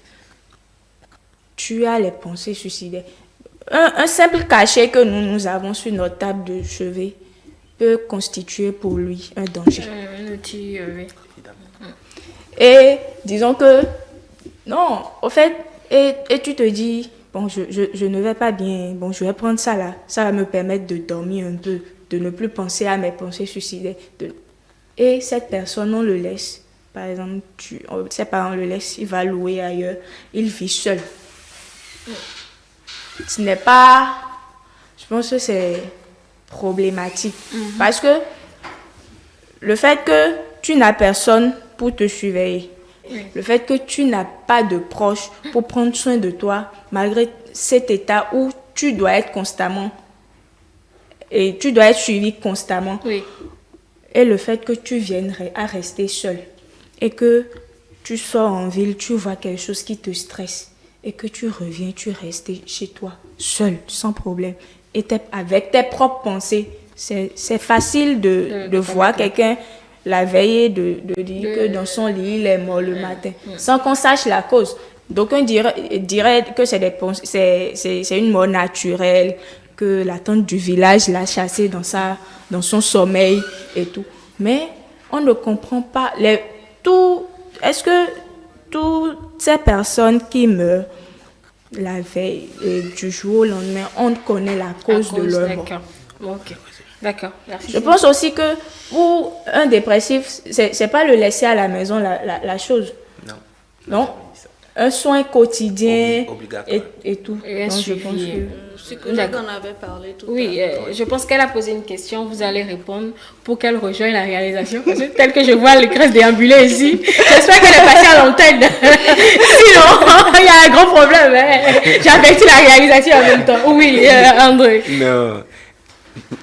tu as les pensées suicidaires. Un simple cachet que nous avons sur notre table de chevet peut constituer pour lui un danger. Un outil, oui. Et disons que, non, au fait, et tu te dis, bon, je ne vais pas bien, bon, je vais prendre ça là, ça va me permettre de dormir un peu, de ne plus penser à mes pensées suicidaires. Et cette personne, on le laisse, par exemple, ses parents le laissent, il va louer ailleurs, il vit seul. Ce n'est pas, je pense que c'est problématique, parce que le fait que tu n'as personne pour te surveiller, le fait que tu n'as pas de proches pour prendre soin de toi, malgré cet état où tu dois être constamment, et tu dois être suivi constamment, et le fait que tu viennes à rester seul, et que tu sors en ville, tu vois quelque chose qui te stresse, et que tu reviens, tu restes chez toi, seul, sans problème, et avec tes propres pensées, c'est facile de voir quelqu'un la veille de dire que dans son lit, il est mort le matin, sans qu'on sache la cause. D'aucuns diraient que c'est une mort naturelle, que la tante du village l'a chassé dans son sommeil et tout. Mais on ne comprend pas. Est-ce que toutes ces personnes qui meurent la veille du jour au lendemain, on connaît la cause de leur mort. D'accord. Ok. D'accord. Merci. Je pense aussi que pour un dépressif, c'est pas le laisser à la maison la chose. Non. Non. Un soin quotidien Obligatoire. et tout. Et un Donc, je suivi. pense que... Psychologue en avait parlé tout à Oui, l'heure. je pense qu'elle a posé une question. Vous allez répondre pour qu'elle rejoigne la réalisation. Parce que tel que je vois les crèches déambuler ici, j'espère qu'elle est passée à l'antenne. Sinon, il y a un gros problème. Hein. J'ai affecté la réalisation en même temps. Oui, André. Non.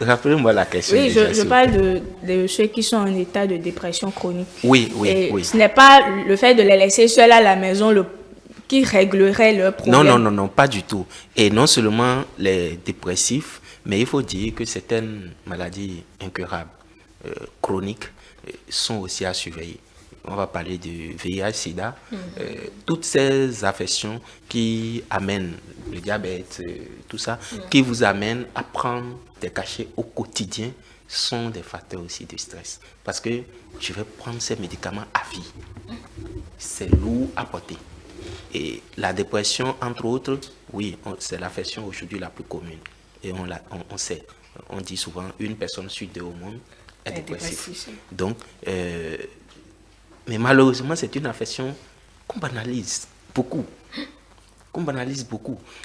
Rappelez-moi la question. Oui, déjà, je s'il vous parle plaît. de ceux qui sont en état de dépression chronique. Oui, Et oui. ce n'est pas le fait de les laisser seuls à la maison qui réglerait leur problème. Non, pas du tout. Et non seulement les dépressifs, mais il faut dire que certaines maladies incurables, chroniques, sont aussi à surveiller. On va parler de VIH, SIDA, toutes ces affections qui amènent le diabète, tout ça, qui vous amènent à prendre des cachets au quotidien, sont des facteurs aussi de stress. Parce que je vais prendre ces médicaments à vie. C'est lourd à porter. Et la dépression, entre autres, oui, c'est l'affection aujourd'hui la plus commune. Et on sait, on dit souvent, une personne sur deux au monde est dépressive. Donc, mais malheureusement, c'est une affection qu'on banalise beaucoup.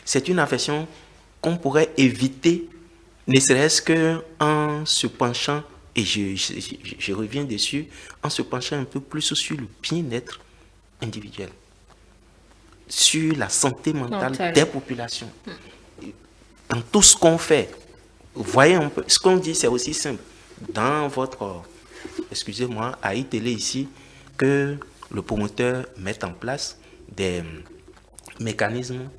C'est une affection qu'on pourrait éviter, ne serait-ce qu'en se penchant, et je reviens dessus, en se penchant un peu plus sur le bien-être individuel, sur la santé mentale des populations. Dans tout ce qu'on fait, vous voyez un peu, ce qu'on dit, c'est aussi simple. Dans votre, excusez-moi, à iTélé ici, que le promoteur mette en place des mécanismes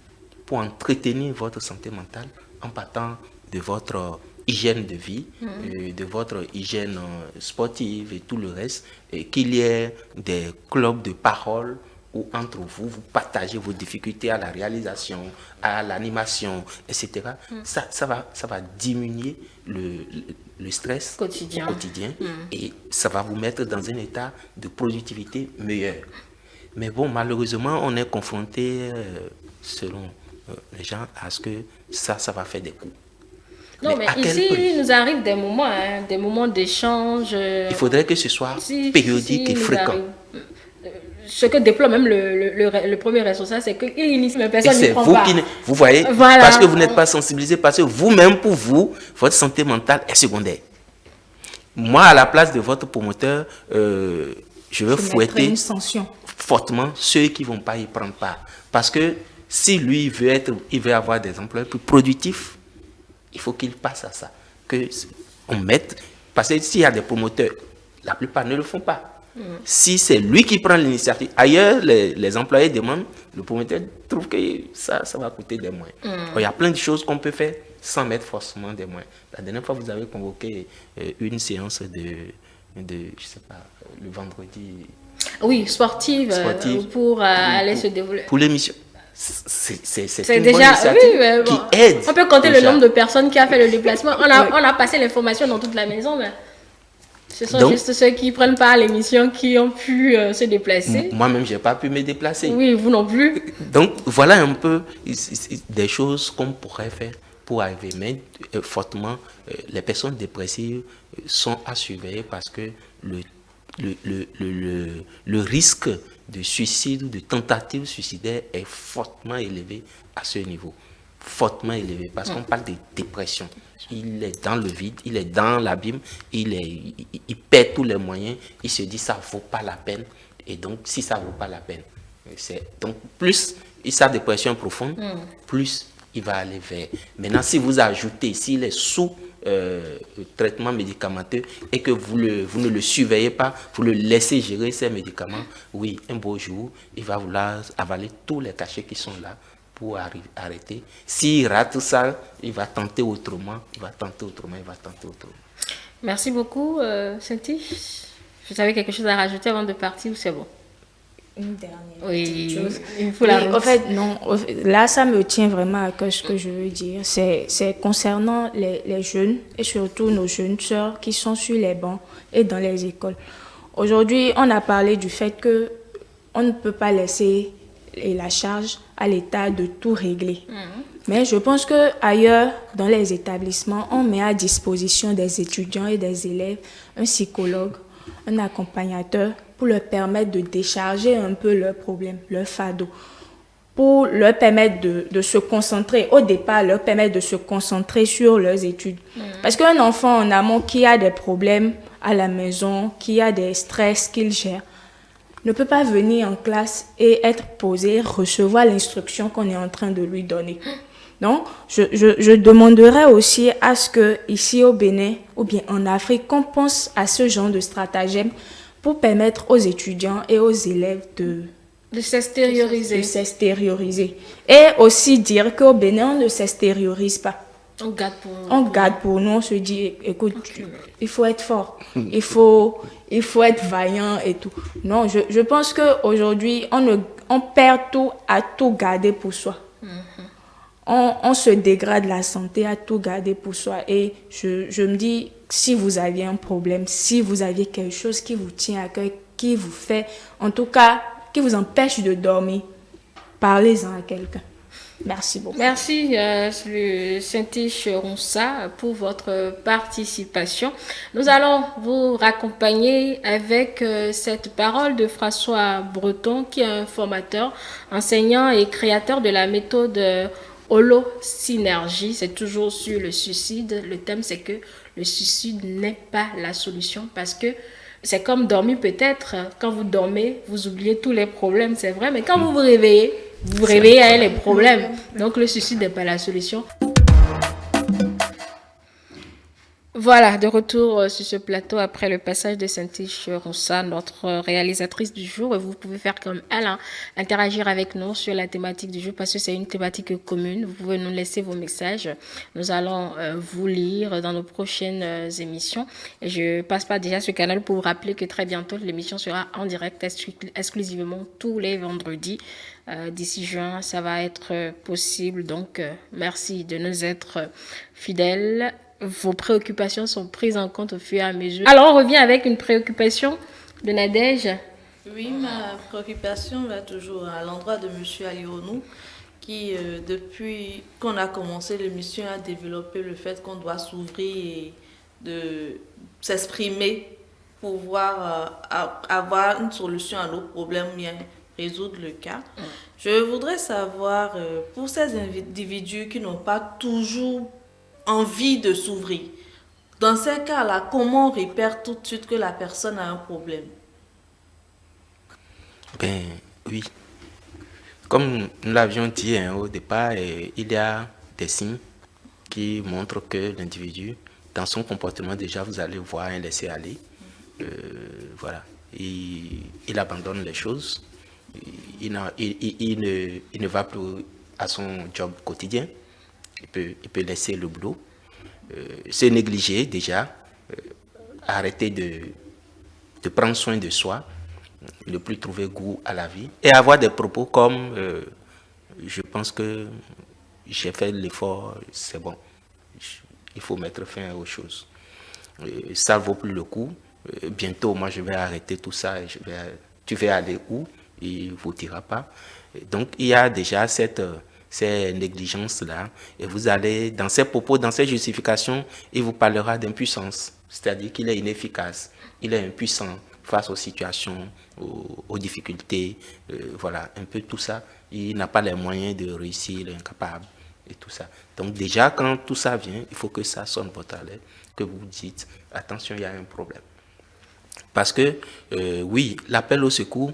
pour entretenir votre santé mentale en partant de votre hygiène de vie, de votre hygiène sportive et tout le reste, et qu'il y ait des clubs de parole où entre vous, vous partagez vos difficultés à la réalisation, à l'animation, etc. Ça va diminuer le stress quotidien et ça va vous mettre dans un état de productivité meilleur. Mais bon, malheureusement, on est confronté, selon les gens, à ce que ça va faire des coups. Non, mais ici, il nous arrive des moments d'échange. Il faudrait que ce soit périodique et fréquent. Ce que déplore même le premier responsable, c'est qu'il initie, mais personne n'y prend pas. Vous voyez, voilà. Parce que vous n'êtes pas sensibilisé, parce que vous-même, pour vous, votre santé mentale est secondaire. Moi, à la place de votre promoteur, je veux fouetter fortement ceux qui ne vont pas y prendre part. Parce que si lui il veut avoir des emplois plus productifs, il faut qu'il passe à ça. On mette, parce que s'il y a des promoteurs, la plupart ne le font pas. Si c'est lui qui prend l'initiative, ailleurs, les employés demandent, le promoteur trouve que ça va coûter des moyens. Il y a plein de choses qu'on peut faire sans mettre forcément des moyens. La dernière fois, vous avez convoqué une séance de je sais pas, le vendredi. Oui, sportive pour aller se développer. Pour l'émission. C'est une déjà, bonne initiative qui aide. On peut compter le nombre de personnes qui a fait le déplacement. On a passé l'information dans toute la maison, mais ce sont juste ceux qui prennent part à l'émission qui ont pu se déplacer. Moi-même, je n'ai pas pu me déplacer. Oui, vous non plus. Donc, voilà un peu des choses qu'on pourrait faire pour arriver. Mais fortement, les personnes dépressives sont à surveiller parce que le risque de suicide ou de tentative suicidaire est fortement élevé à ce niveau. Fortement élevé parce qu'on parle de dépression. Il est dans le vide, il est dans l'abîme, il perd tous les moyens, il se dit ça ne vaut pas la peine. Et donc, si ça ne vaut pas la peine, donc plus sa dépression est profonde, plus il va aller vers. Maintenant, si vous ajoutez, s'il est sous traitement médicamenteux et que vous ne le surveillez pas, vous le laissez gérer ces médicaments, oui, un beau jour, il va vouloir avaler tous les cachets qui sont là pour arrêter. S'il rate ça, il va tenter autrement, Merci beaucoup, Cynthie. Vous avez quelque chose à rajouter avant de partir ou c'est bon? Une dernière chose. Il faut en fait, non. Là, ça me tient vraiment à cœur ce que je veux dire. C'est concernant les jeunes et surtout nos jeunes sœurs qui sont sur les bancs et dans les écoles. Aujourd'hui, on a parlé du fait que on ne peut pas laisser la charge à l'État de tout régler. Mais je pense qu'ailleurs, dans les établissements, on met à disposition des étudiants et des élèves un psychologue, un accompagnateur pour leur permettre de décharger un peu leurs problèmes, leurs fardeaux, pour leur permettre de se concentrer, au départ, leur permettre de se concentrer sur leurs études. Parce qu'un enfant en amont qui a des problèmes à la maison, qui a des stress qu'il gère, ne peut pas venir en classe et être posé, recevoir l'instruction qu'on est en train de lui donner. Donc, je demanderais aussi à ce que ici au Bénin ou bien en Afrique, qu'on pense à ce genre de stratagème pour permettre aux étudiants et aux élèves de s'extérioriser. Et aussi dire qu'au Bénin, on ne s'extériorise pas. On garde pour nous, on se dit, écoute, il faut être fort, il faut être vaillant et tout. Non, je pense qu'aujourd'hui, on perd tout à tout garder pour soi. On se dégrade la santé à tout garder pour soi. Et je me dis, si vous aviez un problème, si vous aviez quelque chose qui vous tient à cœur, qui vous fait, en tout cas, qui vous empêche de dormir, parlez-en à quelqu'un. Merci beaucoup. Merci, Saint-Iche Ronsa, pour votre participation. Nous allons vous raccompagner avec cette parole de François Breton, qui est un formateur, enseignant et créateur de la méthode Holo-Synergie. C'est toujours sur le suicide. Le thème, c'est que le suicide n'est pas la solution, parce que c'est comme dormir peut-être. Quand vous dormez, vous oubliez tous les problèmes, c'est vrai, mais quand vous vous réveillez avec les problèmes. Donc le suicide n'est pas la solution. Voilà, de retour sur ce plateau après le passage de Saint-Iche Ronsa, notre réalisatrice du jour. Et vous pouvez faire comme elle, interagir avec nous sur la thématique du jour, parce que c'est une thématique commune. Vous pouvez nous laisser vos messages. Nous allons vous lire dans nos prochaines émissions. Et je passe pas déjà ce canal pour vous rappeler que très bientôt, l'émission sera en direct exclusivement tous les vendredis. D'ici juin, ça va être possible. Donc, merci de nous être fidèles. Vos préoccupations sont prises en compte au fur et à mesure. Alors, on revient avec une préoccupation de Nadège. Oui, ma préoccupation va toujours à l'endroit de M. Alironou, qui, depuis qu'on a commencé l'émission, a développé le fait qu'on doit s'ouvrir et de s'exprimer pour pouvoir avoir une solution à nos problèmes, bien résoudre le cas. Je voudrais savoir, pour ces individus qui n'ont pas toujours envie de s'ouvrir, dans ces cas-là, comment on repère tout de suite que la personne a un problème? Ben oui, comme nous l'avions dit au départ, il y a des signes qui montrent que l'individu, dans son comportement déjà, vous allez voir un laisser-aller. Voilà, il abandonne les choses, il ne va plus à son job quotidien. Il peut laisser le boulot, se négliger déjà, arrêter de prendre soin de soi, ne plus trouver goût à la vie, et avoir des propos comme je pense que j'ai fait l'effort, c'est bon, il faut mettre fin aux choses. Ça ne vaut plus le coup, bientôt moi je vais arrêter tout ça, tu vas aller où? Il ne vous dira pas. Donc il y a déjà ces négligences-là, et vous allez, dans ses propos, dans ses justifications, il vous parlera d'impuissance, c'est-à-dire qu'il est inefficace, il est impuissant face aux situations, aux difficultés, voilà, un peu tout ça. Il n'a pas les moyens de réussir, il est incapable, et tout ça. Donc déjà, quand tout ça vient, il faut que ça sonne votre alerte, que vous dites, attention, il y a un problème. Parce que, oui, l'appel au secours,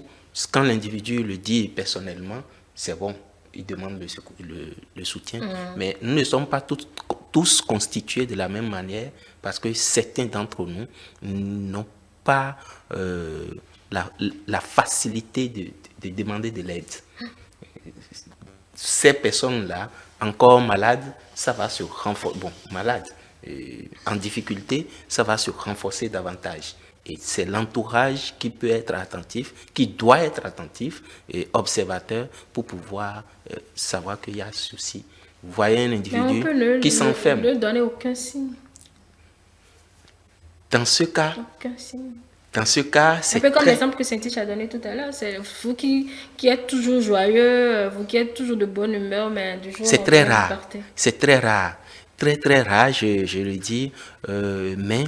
quand l'individu le dit personnellement, c'est bon. Il demande le soutien. Mais nous ne sommes pas tous constitués de la même manière, parce que certains d'entre nous n'ont pas la facilité de demander de l'aide. Ces personnes-là, encore malades, ça va se renforcer. Bon, malades, en difficulté, ça va se renforcer davantage. Et c'est l'entourage qui peut être attentif, qui doit être attentif et observateur pour pouvoir savoir qu'il y a souci. Vous voyez un individu qui s'enferme. Ne donner aucun signe. Dans ce cas, aucun signe. Dans ce cas, c'est un peu comme très... l'exemple que Saint-Tiche a donné tout à l'heure. C'est vous qui êtes toujours joyeux, vous qui êtes toujours de bonne humeur, mais du jour C'est très au lendemain, vous rare. partez. C'est très rare. Très, très rare, je le dis. Mais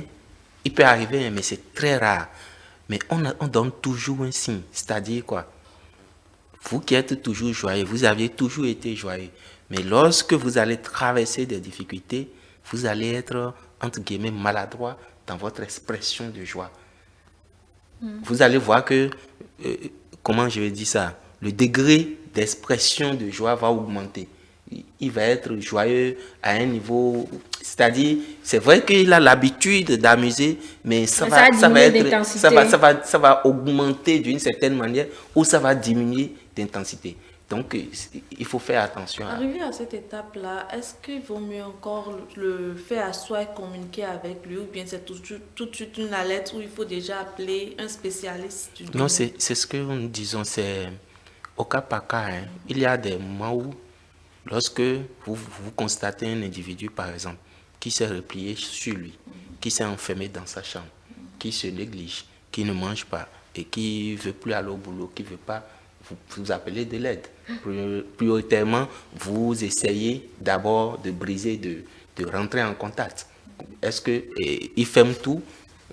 il peut arriver, mais c'est très rare. Mais on donne toujours un signe. C'est-à-dire quoi? Vous qui êtes toujours joyeux, vous aviez toujours été joyeux. Mais lorsque vous allez traverser des difficultés, vous allez être, entre guillemets, maladroit dans votre expression de joie. Vous allez voir que, comment je vais dire ça, le degré d'expression de joie va augmenter. Il va être joyeux à un niveau, c'est-à-dire, c'est vrai qu'il a l'habitude d'amuser, mais ça va augmenter d'une certaine manière ou ça va diminuer d'intensité. Donc, il faut faire attention. Arrivé à cette étape-là, est-ce qu'il vaut mieux encore le faire à soi et communiquer avec lui, ou bien c'est tout de suite une alerte où il faut déjà appeler un spécialiste du domaine? Non, c'est ce que nous disons, c'est au cas par cas. Hein. Il y a des moments où, lorsque vous constatez un individu, par exemple, qui s'est replié sur lui, qui s'est enfermé dans sa chambre, qui se néglige, qui ne mange pas et qui ne veut plus aller au boulot, qui ne veut pas, vous appelez de l'aide. Prioritairement, vous essayez d'abord de briser, de rentrer en contact. Est-ce qu'il ferme tout?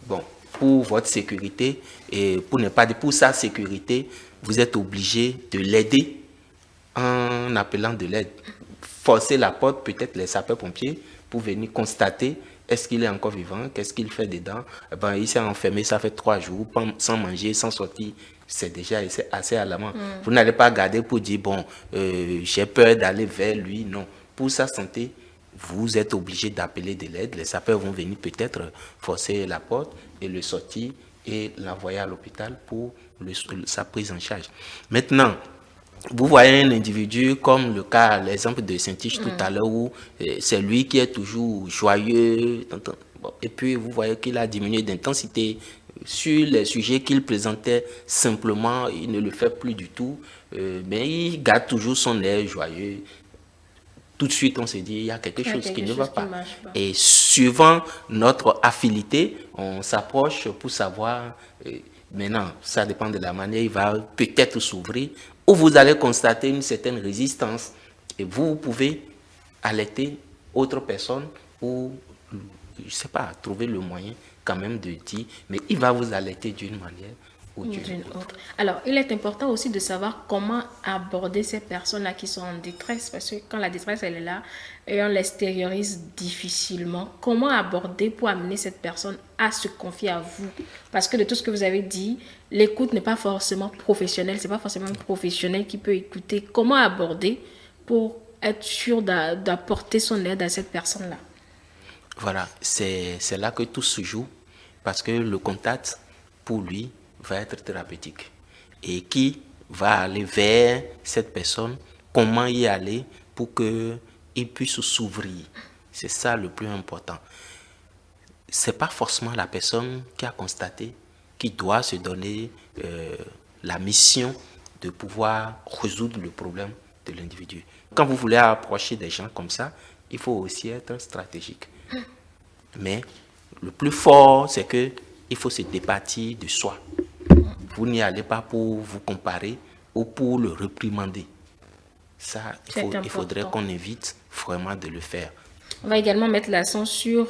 Bon, pour votre sécurité et pour ne pas dire pour sa sécurité, vous êtes obligé de l'aider en appelant de l'aide. Forcer la porte, peut-être les sapeurs-pompiers, pour venir constater est-ce qu'il est encore vivant, qu'est-ce qu'il fait dedans. Ben, il s'est enfermé, ça fait 3 jours, sans manger, sans sortir. C'est déjà assez alarmant. Vous n'allez pas garder pour dire, bon, j'ai peur d'aller vers lui. Non. Pour sa santé, vous êtes obligé d'appeler de l'aide. Les sapeurs vont venir peut-être forcer la porte et le sortir et l'envoyer à l'hôpital pour sa prise en charge. Maintenant, vous voyez un individu comme l'exemple de Saint-Tiche tout à l'heure où c'est lui qui est toujours joyeux. Bon, et puis vous voyez qu'il a diminué d'intensité. Sur les sujets qu'il présentait simplement, il ne le fait plus du tout, mais il garde toujours son air joyeux. Tout de suite, on se dit, il y a quelque chose qui ne va pas. Et suivant notre affinité, on s'approche pour savoir, maintenant, ça dépend de la manière, il va peut-être s'ouvrir, ou vous allez constater une certaine résistance, et vous pouvez alerter autre personne, ou, je ne sais pas, trouver le moyen quand même de dire, mais il va vous alerter d'une manière ou d'une autre. Alors, il est important aussi de savoir comment aborder ces personnes-là qui sont en détresse, parce que quand la détresse, elle est là, et on l'extériorise difficilement, comment aborder pour amener cette personne à se confier à vous? Parce que de tout ce que vous avez dit, l'écoute n'est pas forcément professionnelle, c'est pas forcément un professionnel qui peut écouter. Comment aborder pour être sûr d'apporter son aide à cette personne-là? Voilà, c'est là que tout se joue, parce que le contact, pour lui, va être thérapeutique. Et qui va aller vers cette personne, comment y aller pour qu'il puisse s'ouvrir. C'est ça le plus important. Ce n'est pas forcément la personne qui a constaté qui doit se donner la mission de pouvoir résoudre le problème de l'individu. Quand vous voulez approcher des gens comme ça, il faut aussi être stratégique. Mais le plus fort, c'est qu'il faut se départir de soi. Vous n'y allez pas pour vous comparer ou pour le réprimander. Ça, il faudrait qu'on évite vraiment de le faire. On va également mettre l'accent sur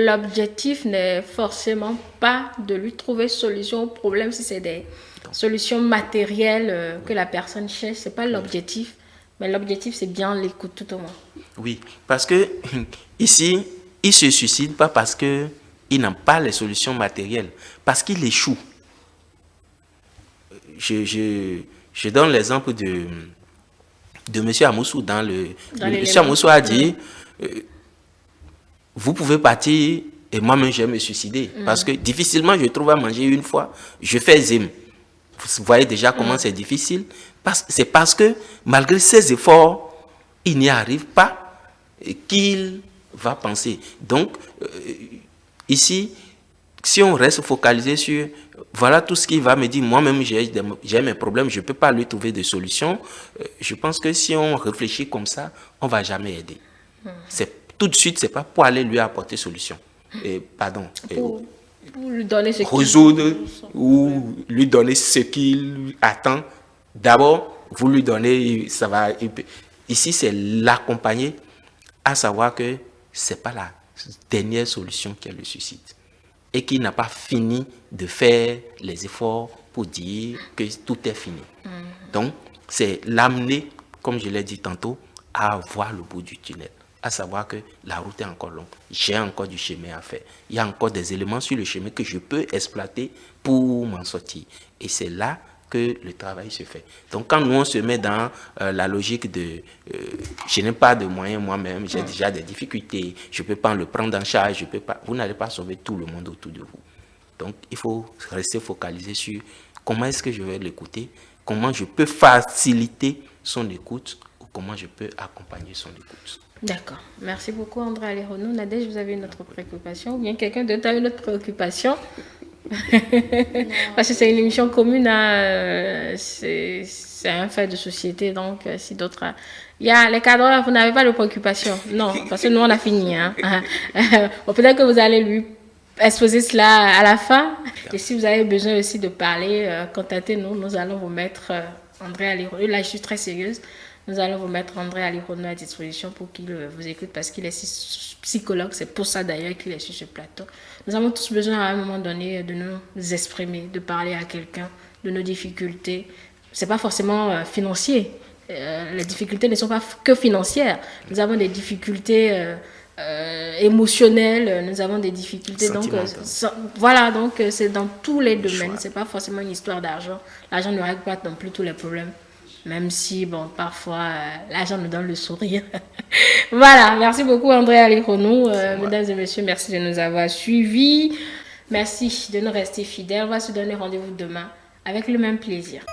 l'objectif n'est forcément pas de lui trouver solution au problème si c'est des solutions matérielles que la personne cherche. Ce n'est pas l'objectif, mais l'objectif c'est bien l'écoute tout au moins. Oui, parce que ici, il ne se suicide pas parce qu'il n'a pas les solutions matérielles, parce qu'il échoue. Je donne l'exemple de M. Amoussou. M. Amoussou a dit, vous pouvez partir et moi-même je vais me suicider. Parce que difficilement je trouve à manger une fois, je fais zim. Vous voyez déjà comment c'est difficile. C'est parce que malgré ses efforts, il n'y arrive pas qu'il va penser. Donc, ici, si on reste focalisé sur, voilà tout ce qu'il va me dire, moi-même j'ai mes problèmes, je ne peux pas lui trouver de solution, je pense que si on réfléchit comme ça, on ne va jamais aider. Tout de suite, ce n'est pas pour aller lui apporter solution. Pour lui donner ce résoudre ou lui donner ce qu'il attend. D'abord, vous lui donnez, ça va. Ici, c'est l'accompagner à savoir que ce n'est pas la dernière solution qui est le suicide et qu'il n'a pas fini de faire les efforts pour dire que tout est fini. Donc, c'est l'amener, comme je l'ai dit tantôt, à voir le bout du tunnel, à savoir que la route est encore longue, j'ai encore du chemin à faire, il y a encore des éléments sur le chemin que je peux exploiter pour m'en sortir. Et c'est là que le travail se fait. Donc quand nous on se met dans la logique de je n'ai pas de moyens moi-même, j'ai déjà des difficultés, je ne peux pas le prendre en charge, je peux pas, vous n'allez pas sauver tout le monde autour de vous. Donc il faut rester focalisé sur comment est-ce que je vais l'écouter, comment je peux faciliter son écoute ou comment je peux accompagner son écoute. D'accord. Merci beaucoup André Alironou. Nadège, vous avez une autre préoccupation ou bien quelqu'un d'autre a une autre préoccupation? Parce que c'est une émission commune, c'est un fait de société, donc si d'autres... Il y a les cadres, vous n'avez pas de préoccupation. Non, parce que nous on a fini. Hein. Peut-être que vous allez lui exposer cela à la fin. Et si vous avez besoin aussi de parler, contactez-nous, nous allons vous mettre André Alironou. Là je suis très sérieuse. Nous allons vous mettre André Alironou à disposition pour qu'il vous écoute parce qu'il est psychologue. C'est pour ça d'ailleurs qu'il est sur ce plateau. Nous avons tous besoin à un moment donné de nous exprimer, de parler à quelqu'un de nos difficultés. Ce n'est pas forcément financier. Les difficultés ne sont pas que financières. Nous avons des difficultés émotionnelles, nous avons des difficultés. Donc, voilà, donc c'est dans tous les domaines. Ce n'est pas forcément une histoire d'argent. L'argent ne règle pas non plus tous les problèmes. Même si, bon, parfois, l'argent nous donne le sourire. Voilà, merci beaucoup André Alironou. Mesdames et messieurs, merci de nous avoir suivis. Merci de nous rester fidèles. On va se donner rendez-vous demain avec le même plaisir.